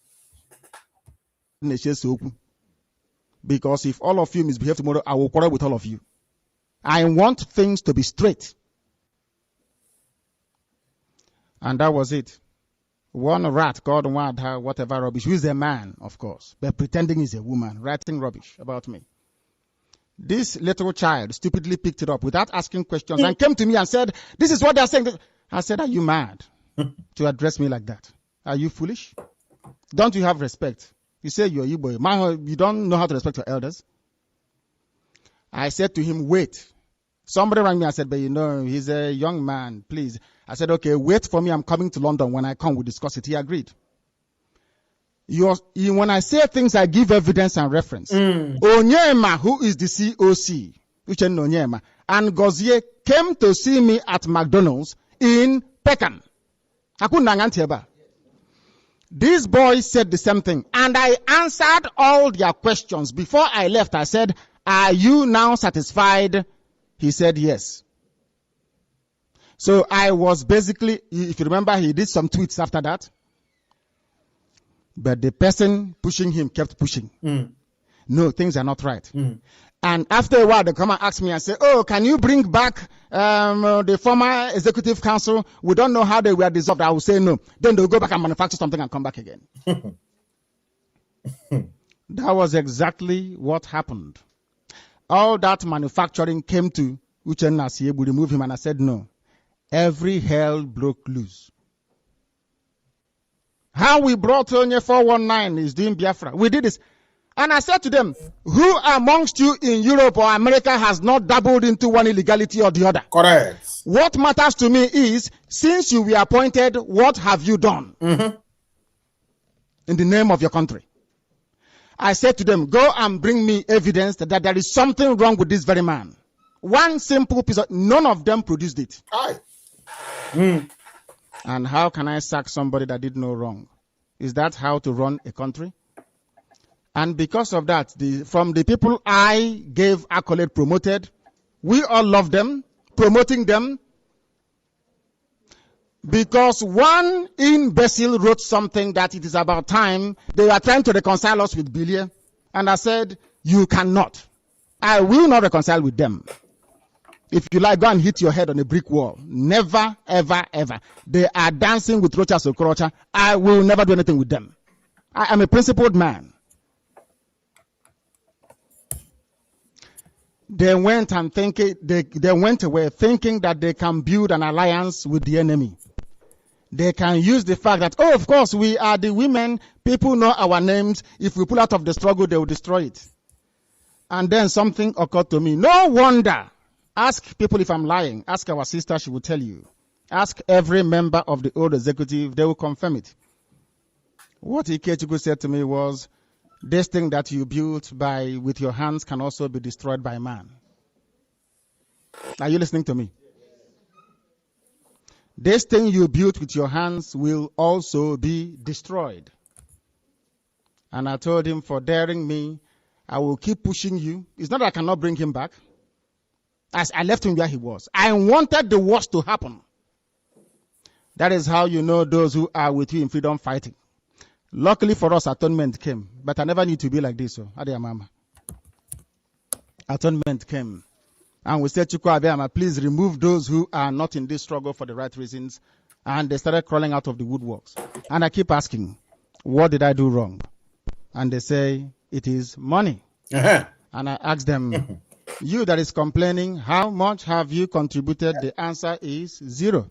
Because if all of you misbehave tomorrow, I will quarrel with all of you. I want things to be straight. And that was it. One rat called one whatever rubbish, who is a man, of course, but pretending he's a woman, writing rubbish about me. This little child stupidly picked it up without asking questions and came to me and said, this is what they're saying. I said, are you mad to address me like that? Are you foolish? Don't you have respect? You say you're Igbo. Man, you don't know how to respect your elders. I said to him, wait. Somebody rang me and said, but he's a young man, please. I said, okay, wait for me. I'm coming to London. When I come, we'll discuss it. He agreed. When I say things, I give evidence and reference. Onyema, who is the COC, Onyema, and Gozie came to see me at McDonald's in Peckham. This boy said the same thing, and I answered all their questions. Before I left, I said, are you now satisfied? He said yes. So I was basically, if you remember, he did some tweets after that. But the person pushing him kept pushing. No, things are not right. And after a while, they come and ask me and say, oh, can you bring back the former executive council? We don't know how they were dissolved. I will say no. Then they'll go back and manufacture something and come back again. That was exactly what happened. All that manufacturing came to Uchenna Siye, we remove him, and I said no. Every hell broke loose. How we brought Onye 419 is doing Biafra. We did this. And I said to them, who amongst you in Europe or America has not dabbled into one illegality or the other? Correct. What matters to me is, since you were appointed, what have you done in the name of your country? I said to them, go and bring me evidence that there is something wrong with this very man. One simple piece of, none of them produced it. Aye. And how can I sack somebody that did no wrong? Is that how to run a country? And because of that, from the people I gave accolade promoted, we all love them, promoting them, because one imbecile wrote something that it is about time. They are trying to reconcile us with Bilia. And I said, you cannot. I will not reconcile with them. If you like, go and hit your head on a brick wall. Never, ever, ever. They are dancing with Rocha Sokorocha. I will never do anything with them. I am a principled man. They went and thinking, they went away thinking that they can build an alliance with the enemy. They can use the fact that, oh, of course, we are the women. People know our names. If we pull out of the struggle, they will destroy it. And then something occurred to me. No wonder. Ask people if I'm lying. Ask our sister, she will tell you. Ask every member of the old executive, they will confirm it. What Ikechuku said to me was, this thing that you built with your hands can also be destroyed by man. Are you listening to me? This thing you built with your hands will also be destroyed. And I told him, for daring me, I will keep pushing you. It's not that I cannot bring him back. As I left him where he was. I wanted the worst to happen. That is how you know those who are with you in freedom fighting. Luckily for us, atonement came. But I never knew to be like this. So, Mama. Atonement came. And we said, Chukwu Abiyama, please remove those who are not in this struggle for the right reasons. And they started crawling out of the woodworks. And I keep asking, what did I do wrong? And they say, it is money. And I asked them, you that is complaining, how much have you contributed? The answer is 0.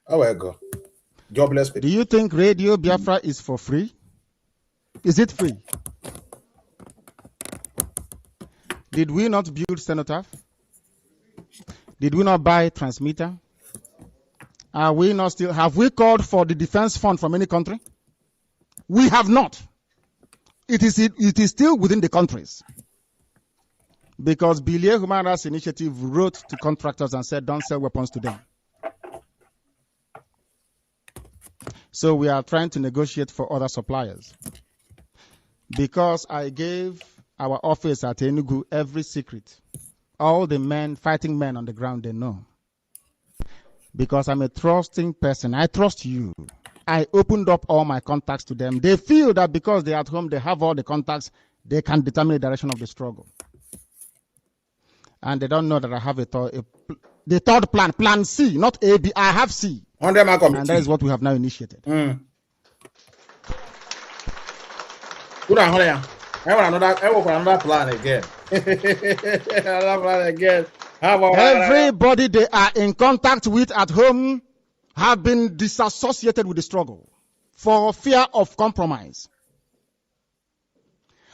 Oh, well, go. Jobless people. Do you think Radio Biafra is for free? Is it free? Did we not build cenotaph? Did we not buy transmitter? Are we not still? Have we called for the defense fund from any country? We have not. It is still within the countries. Because Bilia Human Rights Initiative wrote to contractors and said, don't sell weapons to them. So we are trying to negotiate for other suppliers. Because I gave our office at Enugu every secret. All the men, fighting men on the ground, they know. Because I'm a trusting person. I trust you. I opened up all my contacts to them. They feel that because they're at home, they have all the contacts, they can determine the direction of the struggle. And they don't know that I have the third plan, plan C, not A, B. I have C. And that is what we have now initiated. I want another plan again. Another plan again. Everybody they are in contact with at home have been disassociated with the struggle for fear of compromise.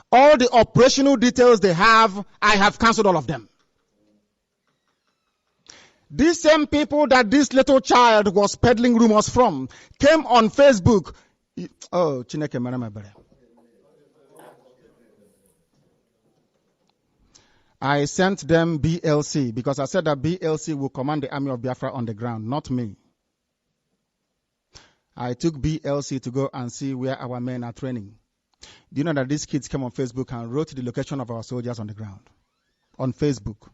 All the operational details they have, I have cancelled all of them. These same people that this little child was peddling rumors from came on Facebook. Oh, Chineke Maramabere. I sent them BLC because I said that BLC will command the army of Biafra on the ground, not me. I took BLC to go and see where our men are training. Do you know that these kids came on Facebook and wrote the location of our soldiers on the ground? On Facebook.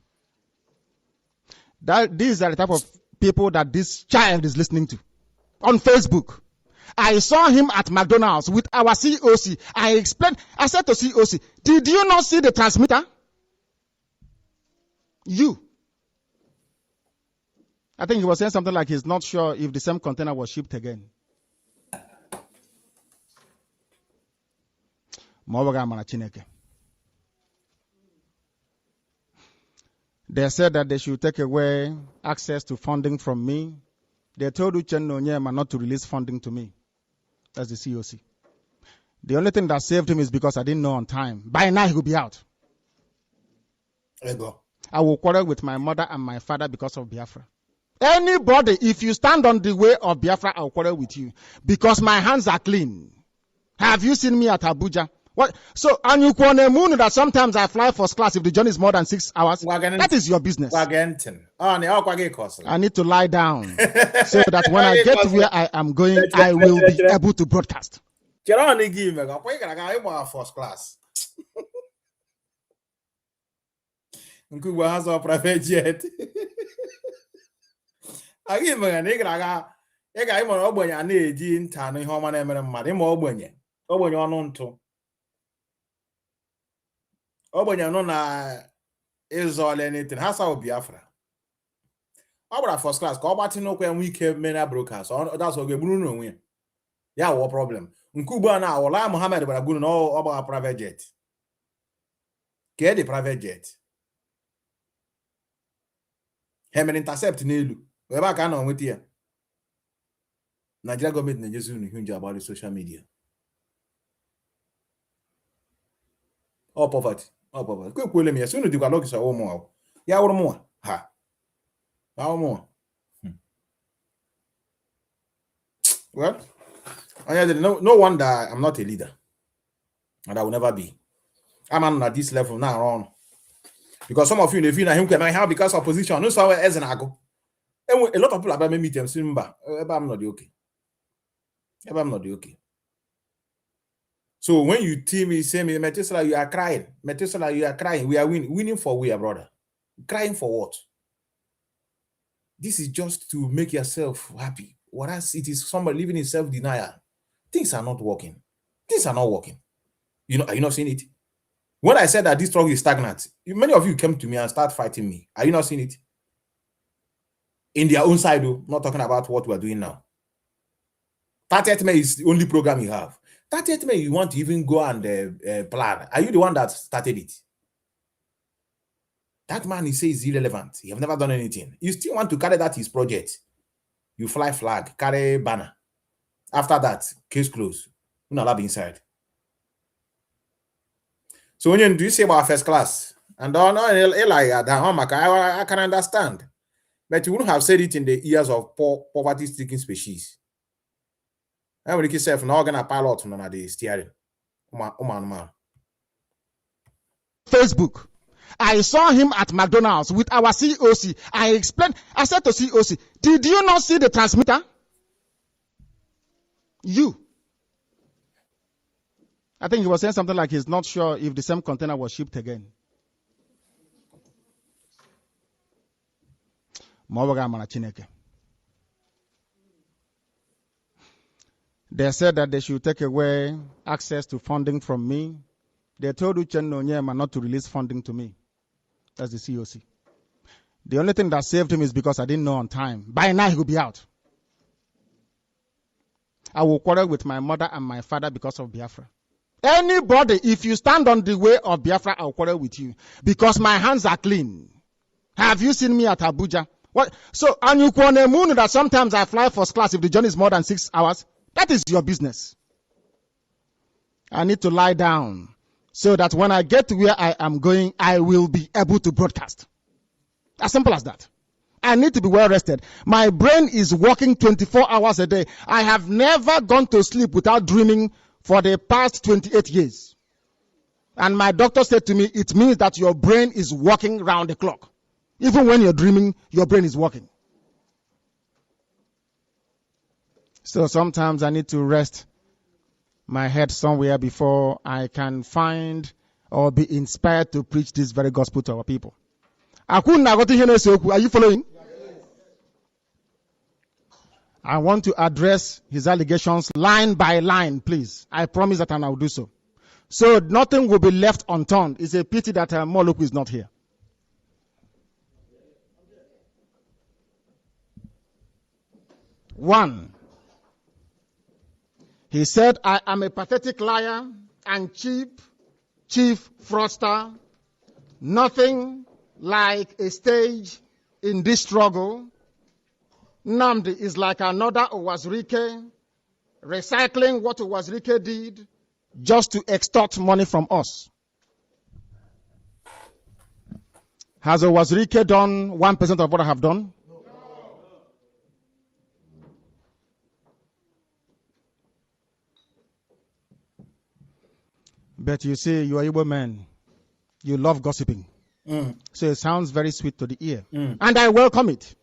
These are the type of people that this child is listening to. On Facebook. I saw him at McDonald's with our COC. I said to COC, did you not see the transmitter? You. I think he was saying something like he's not sure if the same container was shipped again. They said that they should take away access to funding from me. They told Uchenna Onyema not to release funding to me. That's the COC. The only thing that saved him is because I didn't know on time. By now he will be out. Ego. I will quarrel with my mother and my father because of Biafra. Anybody, if you stand on the way of Biafra, I will quarrel with you because my hands are clean. Have you seen me at Abuja? What? So, and you can moon that sometimes I fly first class if the journey is more than 6 hours. That is your business. I need to lie down so that when I get to where I am going, I will be able to broadcast. First class. Nkuba has a private jet. Again, man, they got him on Obonya Neji in Tani Homan Emerald Madame Obonya. Obonya on to Obonya no is all anything. Has our Biafra. Our first class, go back to no when we came many brokers. That's what we Bruno win. Yeah, what problem? Nkuba now, Ola Mohammed, but I go know about a private jet. Get the private jet. Him intercept Nilu. We're back on with you. Nigeria government in just huge about the social media. All poverty. All poverty. Quick, William, as soon as you got look, so more. Yeah, or more. Ha. How more? Well, no wonder I'm not a leader. And I will never be. I'm at this level now on. Because some of you, if you know him, can I have because opposition? No, so as an ago. A lot of people about me meet them. Simba, I'm not okay. I'm not okay. So when you tell me, say me, Methuselah, you are crying. Methuselah, you are crying. We are winning for we, brother. Crying for what? This is just to make yourself happy. Whereas it is somebody living in self-denial. Things are not working. Things are not working. You know, are you not seeing it? When I said that this struggle is stagnant, many of you came to me and start fighting me. Are you not seeing it? In their own side, though, not talking about what we're doing now. 30th May is the only program you have. 30th May, you want to even go and plan. Are you the one that started it? That man, he says, is irrelevant. You have never done anything. You still want to carry that his project. You fly flag, carry banner. After that, case closed. You're not allowed to be inside. So when you say about first class, and I can understand. But you wouldn't have said it in the ears of poverty-stricken species. I would yourself now gonna pilot on the steering. Facebook. I saw him at McDonald's with our COC. I said to COC, did you not see the transmitter? You. I think he was saying something like he's not sure if the same container was shipped again. They said that they should take away access to funding from me. They told Uchenna Onyema not to release funding to me. That's the COC. The only thing that saved him is because I didn't know on time. By now he will be out. I will quarrel with my mother and my father because of Biafra. Anybody, if you stand on the way of Biafra, I will quarrel with you because my hands are clean. Have you seen me at Abuja? What? So, and you can moon that sometimes I fly first class if the journey is more than 6 hours. That is your business. I need to lie down so that when I get to where I am going, I will be able to broadcast. As simple as that. I need to be well rested. My brain is working 24 hours a day. I have never gone to sleep without dreaming for the past 28 years. And my doctor said to me, it means that your brain is working round the clock. Even when you're dreaming, your brain is working. So sometimes I need to rest my head somewhere before I can find or be inspired to preach this very gospel to our people. Are you following? I want to address his allegations line by line, please. I promise that, and I'll do so. So nothing will be left unturned. It's a pity that Moloku is not here. One, he said, I am a pathetic liar and chief fraudster. Nothing like a stage in this struggle. Nnamdi is like another Owazirike, recycling what Owazirike did just to extort money from us. Has Owazirike done 1% of what I have done? No. But you see, you are Igbo men. You love gossiping. So it sounds very sweet to the ear. And I welcome it.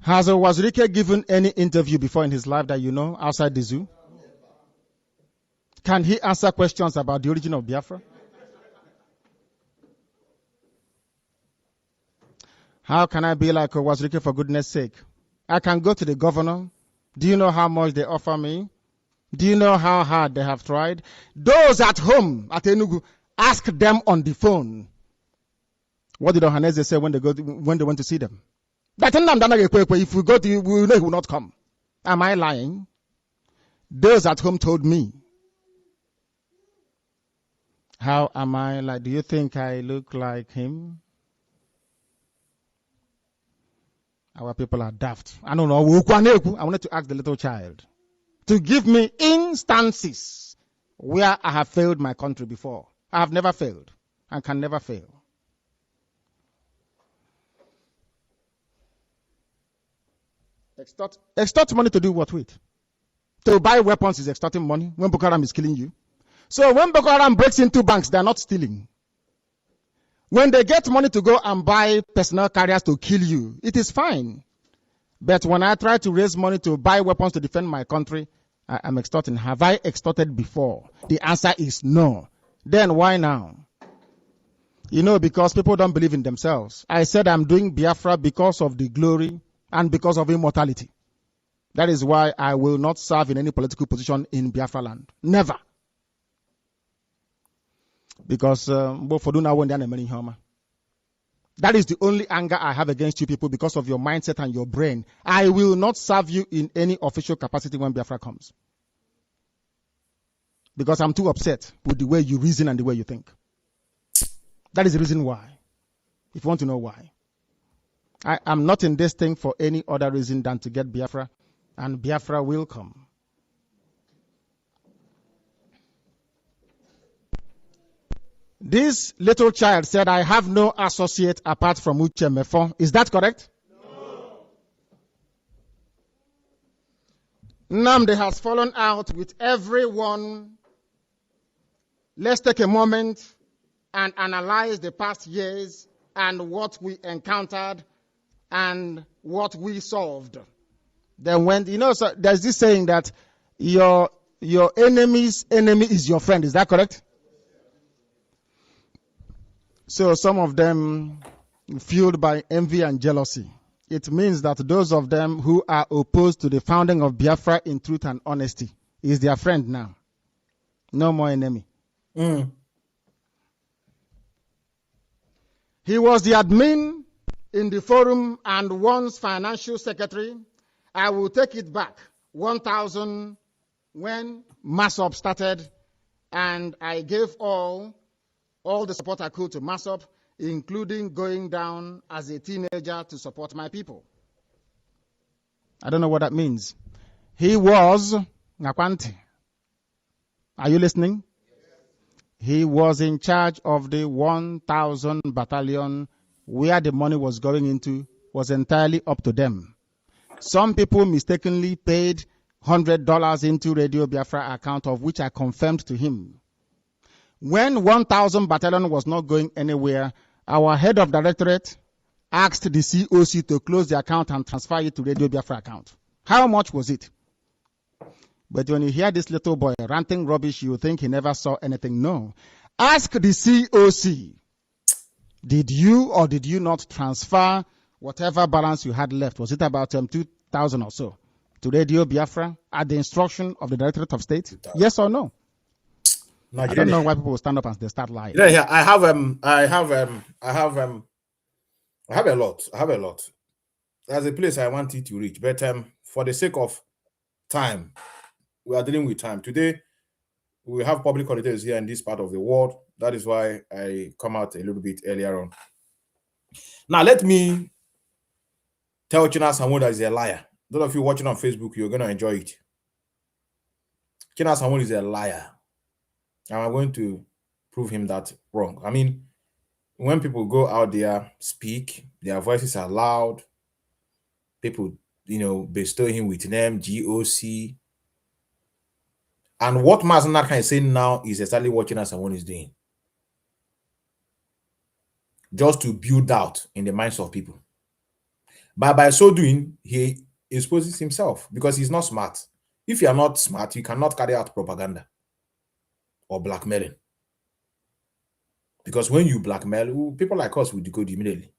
Has Owazirike given any interview before in his life that you know outside the zoo? Can he answer questions about the origin of Biafra? How can I be like Owazirike for goodness sake? I can go to the governor. Do you know how much they offer me? Do you know how hard they have tried? Those at home at Enugu, ask them on the phone. What did Ohaneze say when they went to see them? That if we go to you, we know he will not come. Am I lying? Those at home told me. How am I like? Do you think I look like him? Our people are daft. I don't know. I wanted to ask the little child to give me instances where I have failed my country before. I have never failed and can never fail. Extort money to do what with? To buy weapons is extorting money when Boko Haram is killing you. So when Boko Haram breaks into banks, they are not stealing. When they get money to go and buy personnel carriers to kill you, it is fine. But when I try to raise money to buy weapons to defend my country, I am extorting. Have I extorted before? The answer is no. Then why now? You know, because people don't believe in themselves. I said I'm doing Biafra because of the glory and because of immortality. That is why I will not serve in any political position in Biafra land. Never. Because that is the only anger I have against you people because of your mindset and your brain. I will not serve you in any official capacity when Biafra comes. Because I'm too upset with the way you reason and the way you think. That is the reason why. If you want to know why. I am not in this thing for any other reason than to get Biafra, and Biafra will come. This little child said, I have no associate apart from Uche Mefon. Is that correct? No. Nnamdi has fallen out with everyone. Let's take a moment and analyze the past years and what we encountered and what we solved. Then when, so there's this saying that your enemy's enemy is your friend. Is that correct? So some of them fueled by envy and jealousy. It means that those of them who are opposed to the founding of Biafra in truth and honesty is their friend now. No more enemy. He was the admin in the forum and once financial secretary. I will take it back. 1,000 when MASOP started, and I gave all the support I could to MASOP, including going down as a teenager to support my people. I don't know what that means. He was Ngakwanti. Are you listening? He was in charge of the 1,000 battalion. Where the money was going into was entirely up to them. Some people mistakenly paid $100 into Radio Biafra account, of which I confirmed to him. When 1,000 battalion was not going anywhere, our head of directorate asked the COC to close the account and transfer it to Radio Biafra account. How much was it? But when you hear this little boy ranting rubbish, you think he never saw anything. No. Ask the COC. Did you or did you not transfer whatever balance you had left? Was it about 2,000 or so to Radio Biafra at the instruction of the Directorate of State? Yes or no? I don't know why people will stand up and they start lying. Yeah, I have a lot. There's a place I want it to reach, but for the sake of time, we are dealing with time. Today, we have public holidays here in this part of the world. That is why I come out a little bit earlier on. Now, let me tell China Samuel that is a liar. Those of you watching on Facebook, you're going to enjoy it. China Samuel is a liar. And I'm going to prove him that wrong. I mean, when people go out there, speak, their voices are loud. People, bestow him with name, GOC. And what Mazana can say now is exactly what China Samuel is doing. Just to build doubt in the minds of people. But by so doing, he exposes himself because he's not smart. If you are not smart, you cannot carry out propaganda or blackmailing. Because when you blackmail, people like us will decode immediately.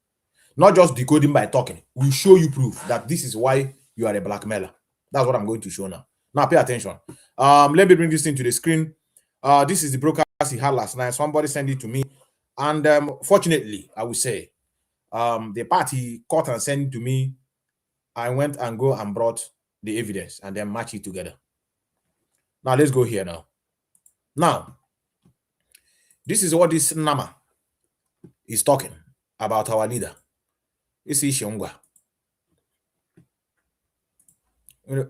Not just decoding by talking. We'll show you proof that this is why you are a blackmailer. That's what I'm going to show now. Now pay attention. Let me bring this thing to the screen. This is the broadcast he had last night. Somebody sent it to me. And fortunately, I would say, the party caught and sent it to me. I went and go and brought the evidence and then match it together. Now let's go here now. Now, this is what this Nama is talking about our leader. This is Shongwa.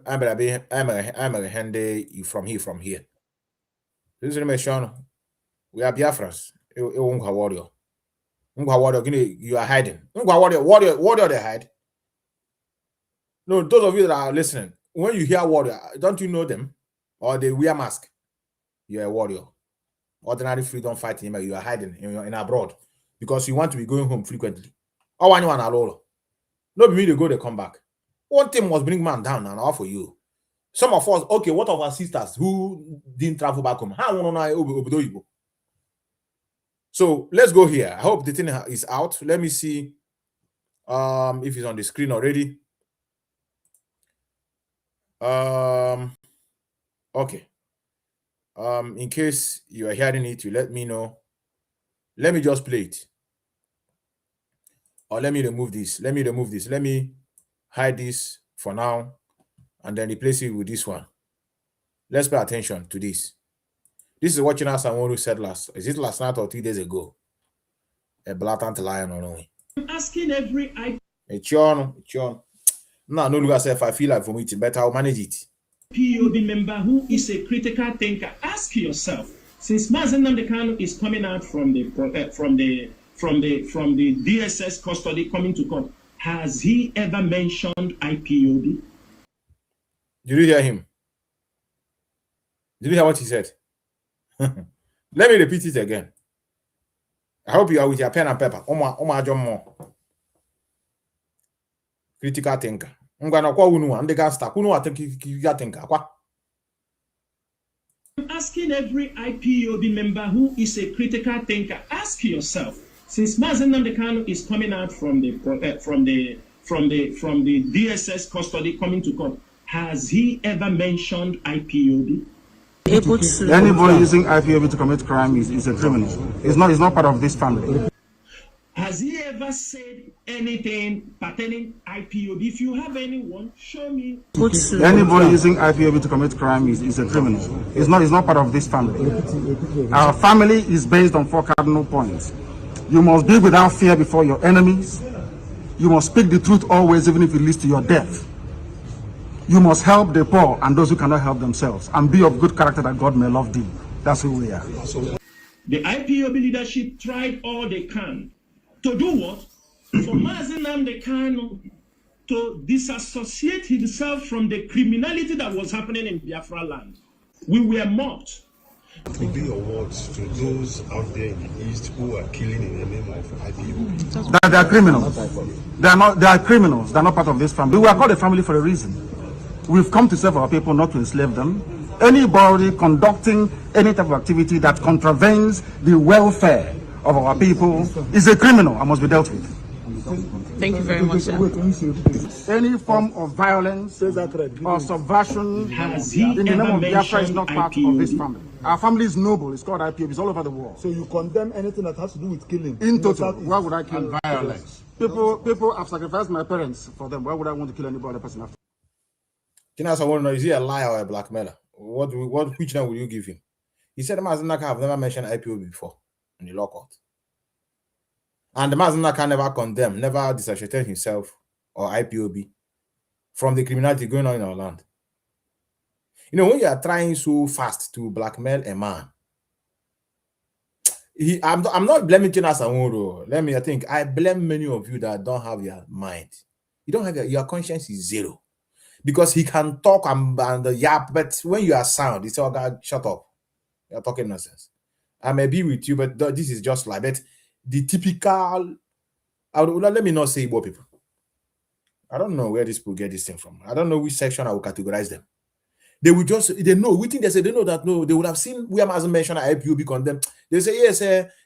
I'm a handy from here. This information, we are Biafrans. Warrior. You are hiding. Warrior, they hide. No, those of you that are listening, when you hear warrior, don't you know them? Or they wear mask? You're a warrior. Ordinary freedom fighting, you are hiding in abroad because you want to be going home frequently. Oh, anyone alone. No, be me to go, they come back. One thing must bring man down and all for you. Some of us, okay, what of our sisters who didn't travel back home? How want So let's go here. I hope the thing is out. Let me see if it's on the screen already. Okay. In case you are hearing it, you let me know. Let me just play it. Or let me remove this. Let me hide this for now and then replace it with this one. Let's pay attention to this. This is what China Samuel said is it last night or 2 days ago? A blatant liar, no. I'm asking every Chon. No, look at if I feel like vomiting, but I'll manage it. IPOB member who is a critical thinker, ask yourself, since Mazen Namdekano is coming out from the DSS custody coming to court, has he ever mentioned IPOB? Did you hear him? Did you hear what he said? Let me repeat it again. I hope you are with your pen and paper. Oma John Mo. Critical thinker. I'm asking every IPOB member who is a critical thinker, ask yourself, since Mazen Namdekano is coming out from the DSS custody coming to court, has he ever mentioned IPOB? Anybody using IPOB to commit crime is a criminal. It's not part of this family. Has he ever said anything pertaining IPOB? If you have anyone, show me. Anybody using IPOB to commit crime is a criminal. It's not part of this family. Our family is based on 4 cardinal points. You must be without fear before your enemies. You must speak the truth always, even if it leads to your death. You must help the poor and those who cannot help themselves, and be of good character that God may love thee. That's who we are. The IPOB leadership tried all they can to do what? For Mazen Namdekano to disassociate himself from the criminality that was happening in Biafra land. We were mocked. To be your words to those out there in the East who are killing in the name of IPOB? That they are criminals. They are not. They are criminals. They are not part of this family. We are called a family for a reason. We've come to serve our people, not to enslave them. Anybody conducting any type of activity that contravenes the welfare of our people is a criminal and must be dealt with. Thank you very much, sir. Any form of violence or subversion in the name of Biafra is not part of this family. Our family is noble. It's called IPOB. It's all over the world. So you condemn anything that has to do with killing? In total, why would I kill violence? People have sacrificed my parents for them. Why would I want to kill any other person after? Kinas, I want to know, is he a liar or a blackmailer? Which name will you give him? He said the Mazinaka have never mentioned IPOB before in the law court. And the Mazinaka never condemned, never disassociated himself or IPOB from the criminality going on in our land. You know, when you are trying so fast to blackmail a man, I'm not blaming Kinas Aworo. I think I blame many of you that don't have your mind. You don't have your conscience is zero. Because he can talk and yap, but when you are sound, it's all God, shut up. You're talking nonsense. I may be with you, but this is just like that. The typical, let me not say Igbo people. I don't know where these people get this thing from. I don't know which section I will categorize them. They will just, they know, we think they say, they know that, no, they would have seen, we have mentioned IPOB condemn. They say, yes,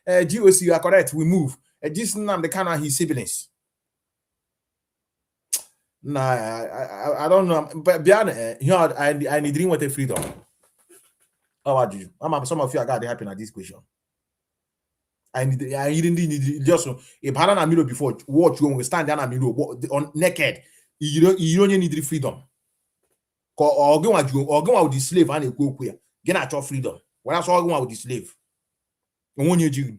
GOC, you are correct, we move. This Nam, the kind of his siblings. Nah, I don't know. But beyond here, I need dream with a freedom. How about you? Some of you are got happy at this question. I need just a banana mirror before watch you when we stand down a mirror on naked. You don't need the freedom. Or go with the slave and go queer. Get at your freedom. When I saw going with the slave. And when you do.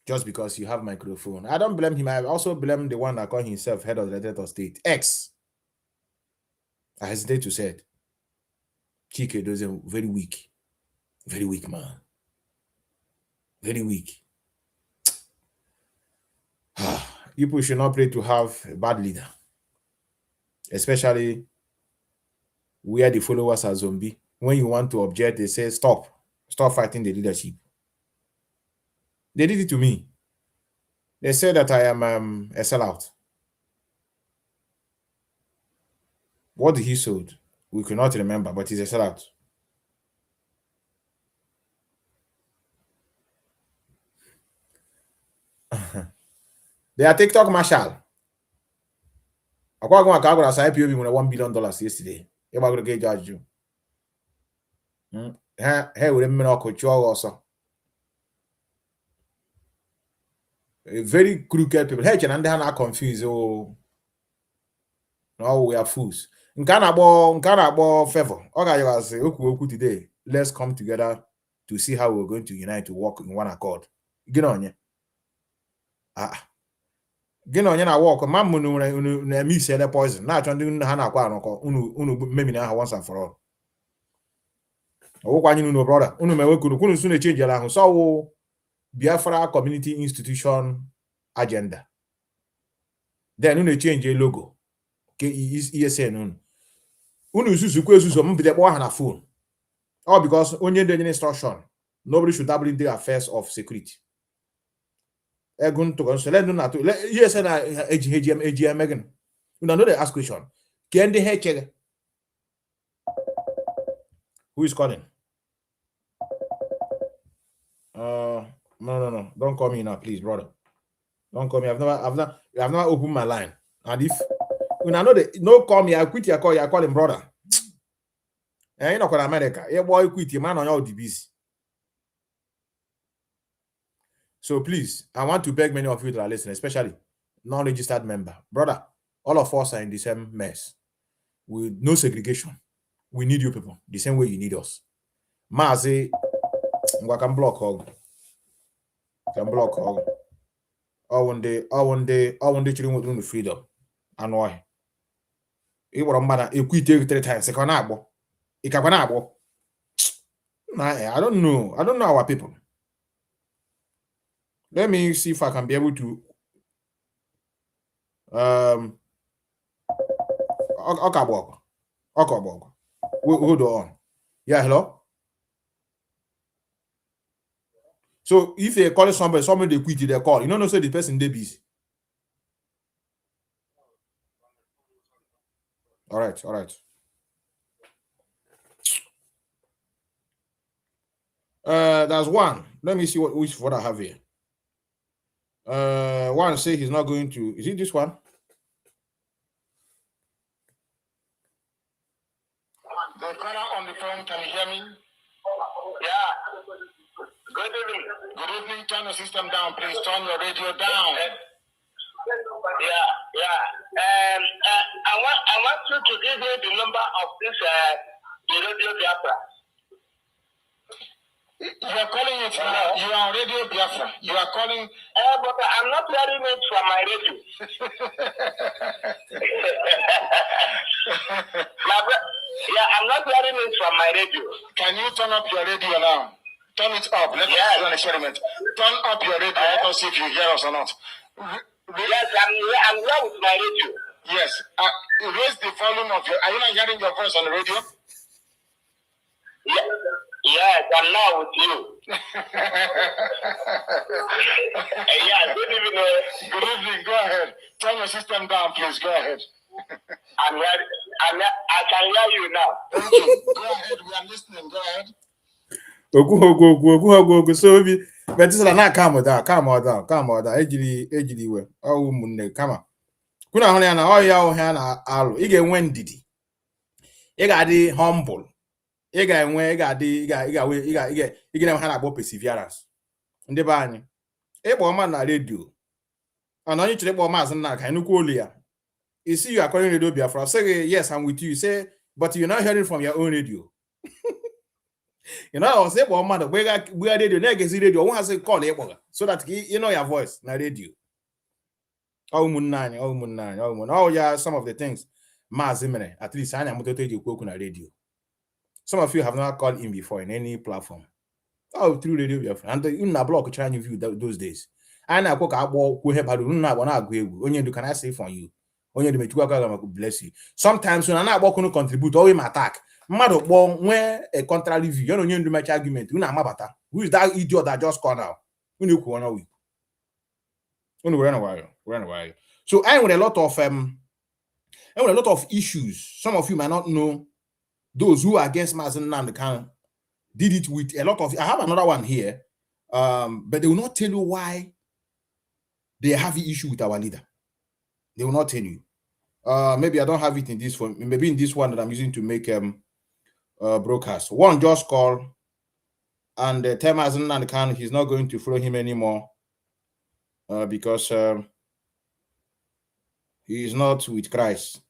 Just because you have microphone. I don't blame him. I also blame the one that called himself head of the Delta State. X. I hesitate to say it. Chike doesn't very weak. Very weak, man. Very weak. People should not pray to have a bad leader. Especially where the followers are zombie. When you want to object, they say, stop. Stop fighting the leadership. They did it to me. They say that I am a sellout. What did he sold? We cannot remember, but he's a sellout. They are TikTok Marshall. I got IPOB with $1 billion yesterday. You're going to get judged you. Hey, we didn't also. Very crooked people. Hey, and they are not confused. Oh, no, we are fools. Nkana favor. Okay, you say, okay, today. Let's come together to see how we're going to unite to work in one accord. Get on you. Get on you na walk. Mamu no me say the poison. Na chon din ha na kwa no unu memi na once and for all. O kwa no brother. Unu me we kunu su na change la ho. So Biafra Community Institution agenda. Then unu change a logo. Ke ESN unu susu kwa susu mo bide bo ha na phone. All because onye dey instruction. Nobody should dabble in the affairs of security. Egun to go so let no to ESN AGM again. You know they ask question. Can they hear? Who is calling? No. Don't call me now, please, brother. Don't call me. I've never opened my line. And if you know no call me, I quit your call. You call him brother. And you know call America. Yeah, boy, quit your man on your DBs. So please, I want to beg many of you that are listening, especially non-registered member, brother. All of us are in the same mess. With no segregation. We need you people the same way you need us. Mazi, I can block all. Can block all. One day, children will do freedom. And why? It was a matter. You quit 3 times. I don't know. I don't know our people. Let me see if I can be able to. Okay, Okay, hold on. Yeah, hello. So if they call somebody they quit, they call. You know, say the person they busy. All right. That's one. Let me see which I have here. One say he's not going to. Is it this one? The caller on the phone, can you hear me? Yeah. Good evening. Good evening. Turn the system down, please. Turn your radio down. Yeah. I want you to give me the number of this the radio Biafra. You are calling it now. You are on Radio Biafra. You are calling. But I'm not hearing it from my radio. I'm not hearing it from my radio. Can you turn up your radio now? Turn it up. Let us do an experiment. Turn up your radio. Let us see if you hear us or not. Yes, I'm here with my radio. Yes. Raise the volume of your. Are you not hearing your voice on the radio? Yes, I'm now with you. Good evening. Good evening. Go ahead. Turn your system down, please. Go ahead. I'm ready. I can hear you now. Thank you. Go ahead. We are listening. Go ahead. Ogu. So but this is not calm down. Ejiri we. Oh munne, come. Kuna hone na oh ya oh na alu. Ị ga-enwe ndidi. Ị ga-adị humble. Ị ga-enwe ha na-akpọ perseverance. Ndị be anyị. Ịkpọ ọma na redio. Ana onye chere ịkpọ maazị nna ka nnukwu olu ya. You see you are calling Radio Biafra. Say yes, I'm with you. Say, but you're not hearing from your own radio. You know, I'll say, well, man, we are radio, legacy radio. One has a call so that you know your voice, na radio. Oh, yeah, some of the things. At least I am na radio. Some of you have not called in before in any platform. Oh, through Radio Biafra. And in a block trying to view those days. And I can I say for you? Bless you. Sometimes when I'm not going to contribute, always attack. Mado when a contrary view, you don't make argument. Who is that idiot that just called now? Run away. So I with a lot of issues. Some of you might not know those who are against Mazen Nandekan did it with a lot of. I have another one here, but they will not tell you why they have the issue with our leader. They will not tell you. Maybe I don't have it in this one. Maybe in this one that I'm using to make broadcast. One just call and tell Mazen Nandekan he's not going to follow him anymore because he is not with Christ.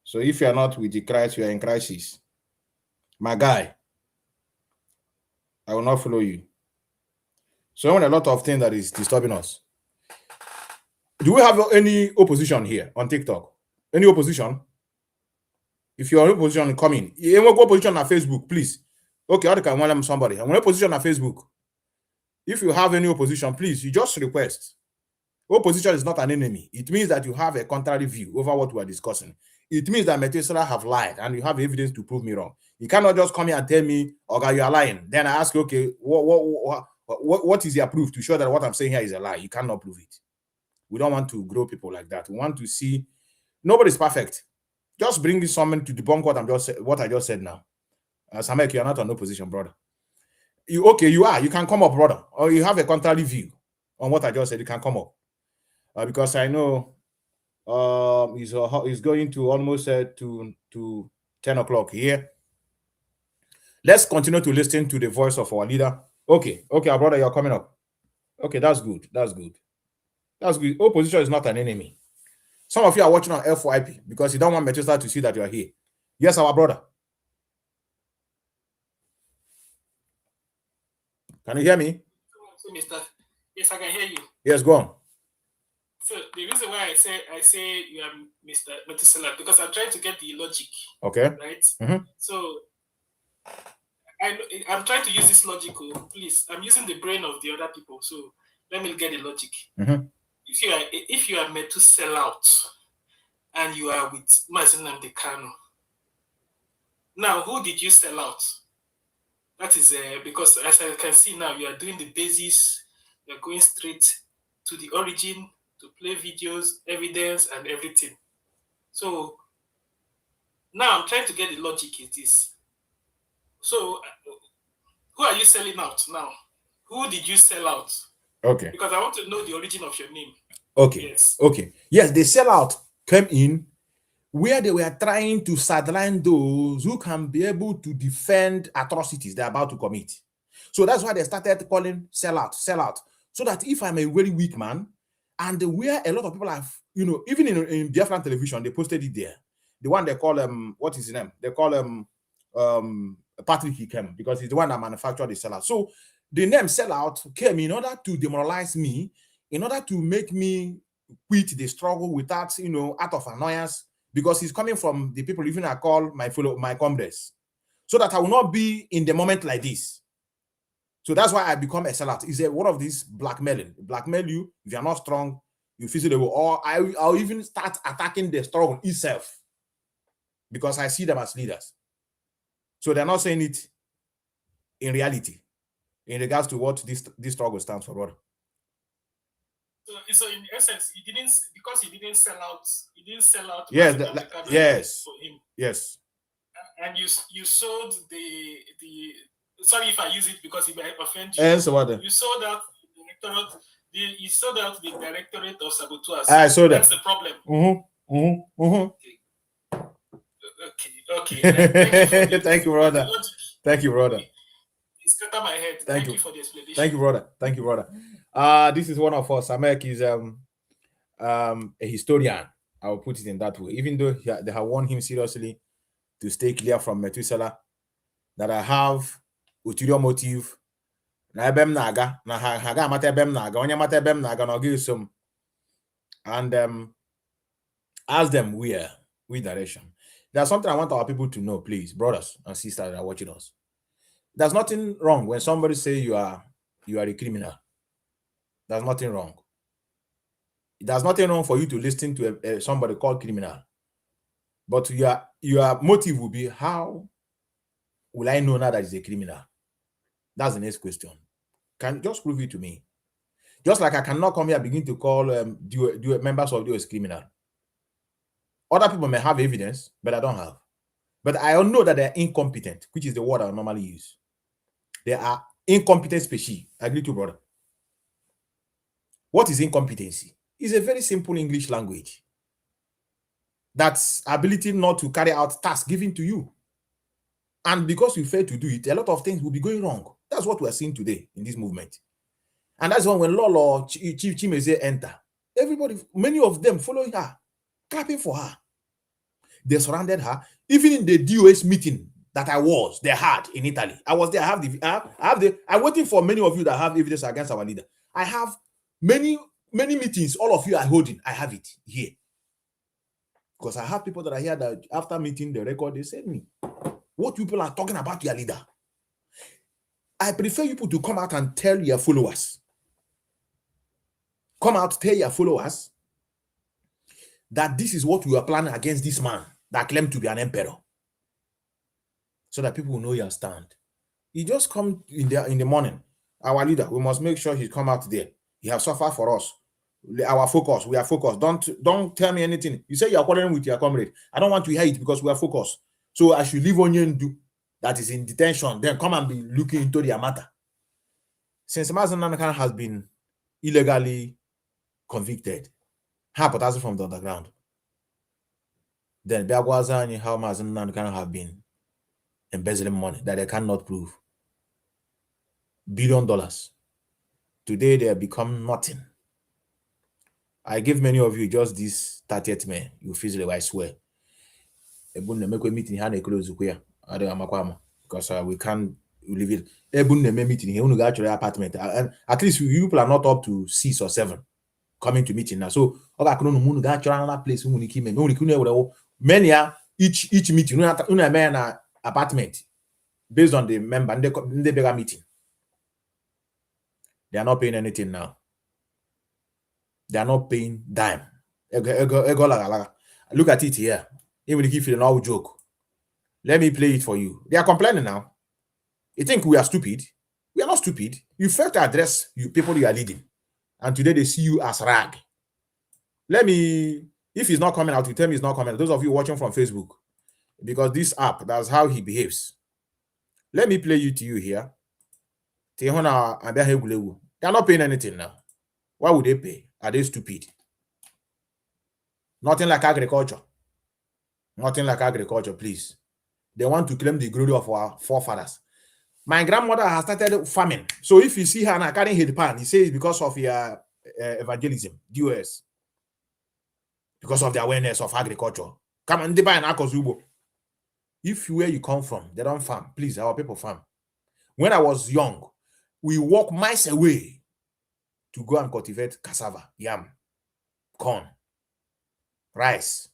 So if you are not with the Christ, you are in crisis. My guy, I will not follow you. So a lot of things that is disturbing us. Do we have any opposition here on TikTok? Any opposition? If you're in opposition, come in. You want opposition on Facebook, please. Okay, I can want somebody. I want opposition on Facebook. If you have any opposition, please, you just request. Opposition is not an enemy. It means that you have a contrary view over what we are discussing. It means that Methuselah have lied and you have evidence to prove me wrong. You cannot just come here and tell me, okay, you are lying. Then I ask you, okay, what is your proof to show that what I'm saying here is a lie? You cannot prove it. We don't want to grow people like that. We want to see nobody's perfect. Just bring someone to debunk what I just said now. Samek, you are not on opposition, brother. You are. You can come up, brother. Or you have a contrary view on what I just said. You can come up. Because I know he's going to almost to 10 o'clock here. Let's continue to listen to the voice of our leader. Okay, our brother, you're coming up. Okay, that's good. Opposition is not an enemy. Some of you are watching on FYP because you don't want Methuselah to see that you are here. Yes, our brother. Can you hear me? Yes, I can hear you. Yes, go on. So the reason why I say you are Mr. Methuselah because I'm trying to get the logic. Okay. Right. Mm-hmm. So I'm trying to use this logical. Please, I'm using the brain of the other people. So let me get the logic. Mm-hmm. If you are Methuselah and you are with Mazen Namdekano, Now, who did you sell out? That is because as I can see now, you are doing the basis. You're going straight to the origin to play videos, evidence, and everything. So now I'm trying to get the logic in this. So who are you selling out now? Who did you sell out? Okay. Because I want to know the origin of your name. Okay. Yes. Okay. Yes, the sellout came in where they were trying to sideline those who can be able to defend atrocities they're about to commit. So that's why they started calling sellout. So that if I'm a very weak man, and where a lot of people have, even in Biafran television, they posted it there. The one they call what is his name? They call Patrick Hikem, because he's the one that manufactured the sellout. So the name sellout came in order to demoralize me, in order to make me quit the struggle without, out of annoyance, because he's coming from the people even I call my comrades, so that I will not be in the moment like this. So that's why I become a sellout. It's one of these blackmailing. Blackmail you if you're not strong, you physically will, or I'll even start attacking the struggle itself, because I see them as leaders. So they're not saying it in reality, in regards to what this struggle stands for, brother. So in essence, he didn't sell out. He didn't sell out. Yes, for him. Yes. And you sold the. Sorry if I use it because it might offend you. Yes, what? You sold out the directorate. You sold out the directorate of saboteurs. I saw that. That's the problem. Okay. Thank you, brother. Thank you, brother. It's cut my head. Thank you for the explanation. Thank you, brother. This is one of us. Samek is a historian. I will put it in that way. Even though they have warned him seriously to stay clear from Methuselah, that I have ulterior motive. Na ebem naga na haga mata ebem naga onye mata ebem naga na ogi some, and ask them where direction. There's something I want our people to know, please, brothers and sisters that are watching us. There's nothing wrong when somebody say you are a criminal. There's nothing wrong. There's nothing wrong for you to listen to somebody called criminal. But your motive will be, how will I know now that he's a criminal? That's the next question. Can just prove it to me. Just like I cannot come here and begin to call members of DOS criminal. Other people may have evidence, but I don't have. But I know that they're incompetent, which is the word I normally use. They are incompetent species. I agree to you, brother. What is incompetency? It's a very simple English language. That's ability not to carry out tasks given to you. And because you fail to do it, a lot of things will be going wrong. That's what we are seeing today in this movement. And that's when Lolo, Chief Chimeze enter. Everybody, many of them following her, clapping for her. They surrounded her. Even in the DOS meeting that they had in Italy. I was there. I'm waiting for many of you that have evidence against our leader. I have many meetings. All of you are holding. I have it here. Because I have people that are here that after meeting the record, they send me what people are talking about your leader. I prefer you to come out and tell your followers. Come out, tell your followers that this is what we are planning against this man that claimed to be an emperor. So that people will know your stand. He just come in the morning. Our leader, we must make sure he come out there. He has suffered for us. Our focus, we are focused. Don't tell me anything. You say you are quarreling with your comrade. I don't want to hear it because we are focused. So I should leave Onyendu that is in detention, then come and be looking into their matter. Since Mazen Nanakan has been illegally convicted, hypothesizing from the underground, then Biagwazani, how Mazen Nanakan have been embezzling money that they cannot prove. $1 billion. Today they have become nothing. I give many of you just this 30th May. You feel I swear. Meeting because we can't leave it. Meeting here, we actually apartment. And at least you people are not up to 6 or 7 coming to meeting now. So another place many each meeting an apartment based on the member and the bigger meeting. They are not paying anything now. They are not paying dime. Look at it here. Even if you no joke, Let me play it for you. They are complaining now. You think we are stupid? We are not stupid. You failed to address people you are leading. And today they see you as rag. Let me, if he's not coming out, you tell me he's not coming out. Those of you watching from Facebook, because this app, that's how he behaves. Let me play you to you here. They are not paying anything now. Why would they pay? Are they stupid? Nothing like agriculture. Nothing like agriculture, please. They want to claim the glory of our forefathers. My grandmother has started farming. So if you see her now carrying her pan, he says because of your evangelism, DOS. Because of the awareness of agriculture. Come on, they buy an akozubo. If where you come from, they don't farm. Please, our people farm. When I was young, we walk miles away to go and cultivate cassava, yam, corn, rice.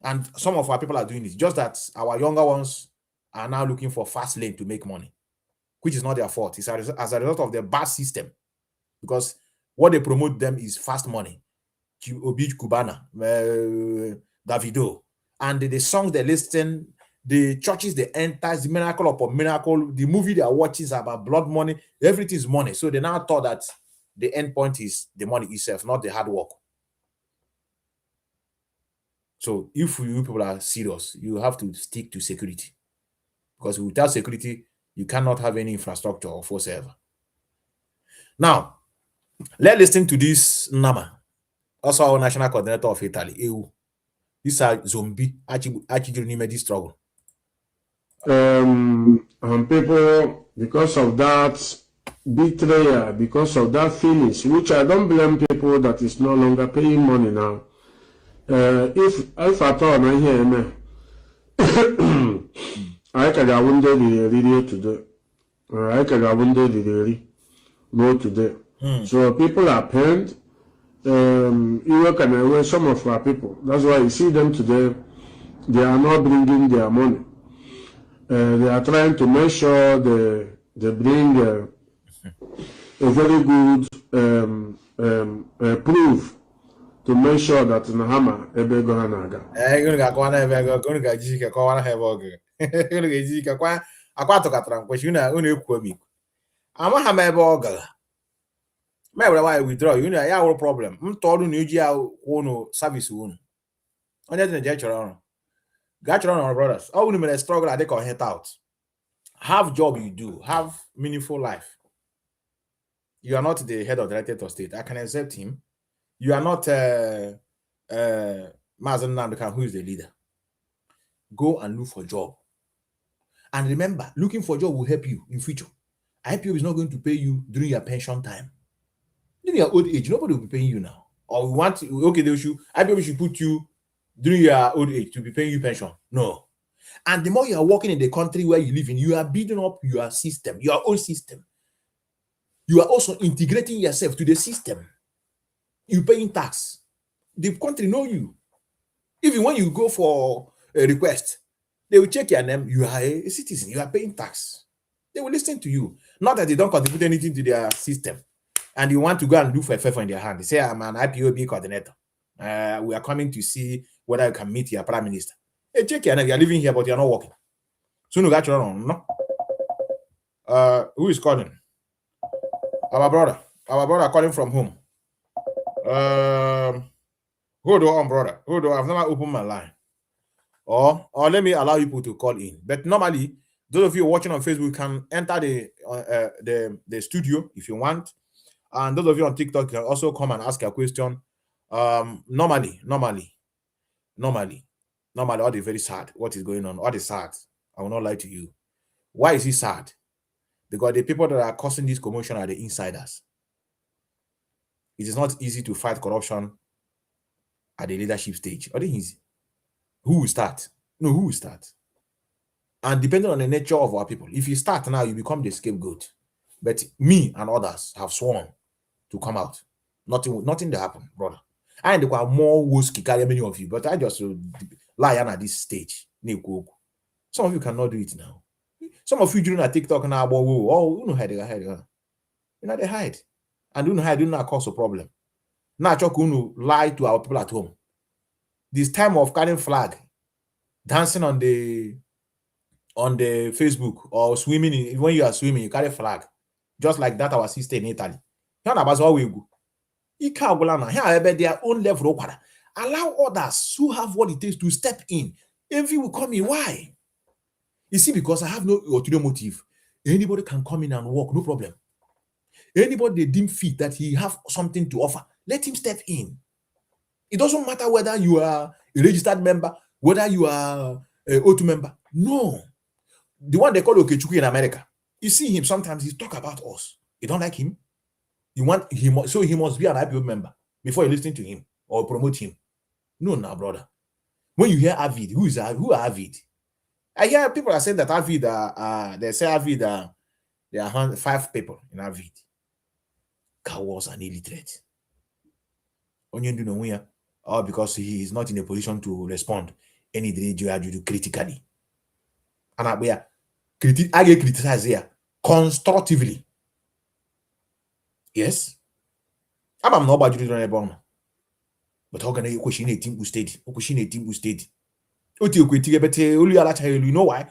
And some of our people are doing it. Just that our younger ones are now looking for fast lane to make money, which is not their fault. It's as a result of their bad system. Because what they promote them is fast money. Obij Cubana, Davido. And the songs they listen, the churches they enter, the miracle upon miracle, the movie they are watching is about blood money, everything is money. So they now thought that the end point is the money itself, not the hard work. So if you people are serious, you have to stick to security. Because without security, you cannot have any infrastructure or whatsoever. Now, let's listen to this Nama, also our national coordinator of Italy, EU. These are zombie actually made this struggle. And people, because of that betrayal, because of that feelings, which I don't blame people that is no longer paying money now. If I thought I hear me, I could have wounded the video today. I could have wounded the video go today. So people are pained. You work and away some of our people. That's why you see them today. They are not bringing their money. They are trying to make sure they bring a very good proof to make sure that Nahama Ebego Hanaga. Why withdraw? You know, yeah, problem. Told you service one. Only the gesture. Got your own brothers. All women struggle, I take or head out. Have job you do, have meaningful life. You are not the head of the United States state. I can accept him. You are not Mazen Namdekan, who is the leader. Go and look for a job. And remember, looking for a job will help you in future. IPO is not going to pay you during your pension time. During your old age, nobody will be paying you now. Or we want to, okay, they should IPO should put you during your old age to be paying you pension. No. And the more you are working in the country where you live in, you are building up your system, your own system. You are also integrating yourself to the system. You're paying tax. The country know you. Even when you go for a request, they will check your name. You are a citizen. You are paying tax. They will listen to you. Not that they don't contribute anything to their system. And you want to go and look for a favor in their hand. They say, I'm an IPOB coordinator. We are coming to see whether you can meet your prime minister. Hey, check your name. You're living here, but you're not working. Soon you got your own, no? Who is calling? Our brother calling from home. Hold on, brother. Hold on. I've never opened my line. Or let me allow people to call in. But normally, those of you watching on Facebook can enter the studio if you want. And those of you on TikTok can also come and ask a question. Normally, all the very sad. What is going on? All the sad. I will not lie to you. Why is he sad? Because the people that are causing this commotion are the insiders. It is not easy to fight corruption at the leadership stage. Or easy. Who will start? No, who will start? And depending on the nature of our people, if you start now, you become the scapegoat. But me and others have sworn to come out. Nothing to happen, brother. And there are more worse carry many of you, but I just lie at this stage. Some of you cannot do it now. Some of you during a TikTok now, you know how they hide. You know they hide. And you know how do not cause a problem. Now, lie to our people at home. This time of carrying flag, dancing on the Facebook or swimming. When you are swimming, you carry flag. Just like that, our sister in Italy. Here na bazo we go. Ika agwala na here ebe their own level okwara. Allow others who have what it takes to step in. Envy will come in. Why? You see, because I have no ulterior motive. Anybody can come in and walk, no problem. Anybody they deem fit that he have something to offer, let him step in. It doesn't matter whether you are a registered member, whether you are a O2 member. No. The one they call Okechukwu in America. You see him sometimes, he talk about us. You don't like him? You want him, so he must be an IPO member before you listen to him or promote him. No, now, brother. When you hear Avid, who are Avid? I hear people are saying that Avid, they say Avid, there are 5 people in Avid. Cowards and illiterate. Onye do know here, or because he is not in a position to respond. Any day you do critically. And I get criticized here constructively. Yes. I'm not about you to run but how can I question a team who stayed? Question a team who stayed. You know why?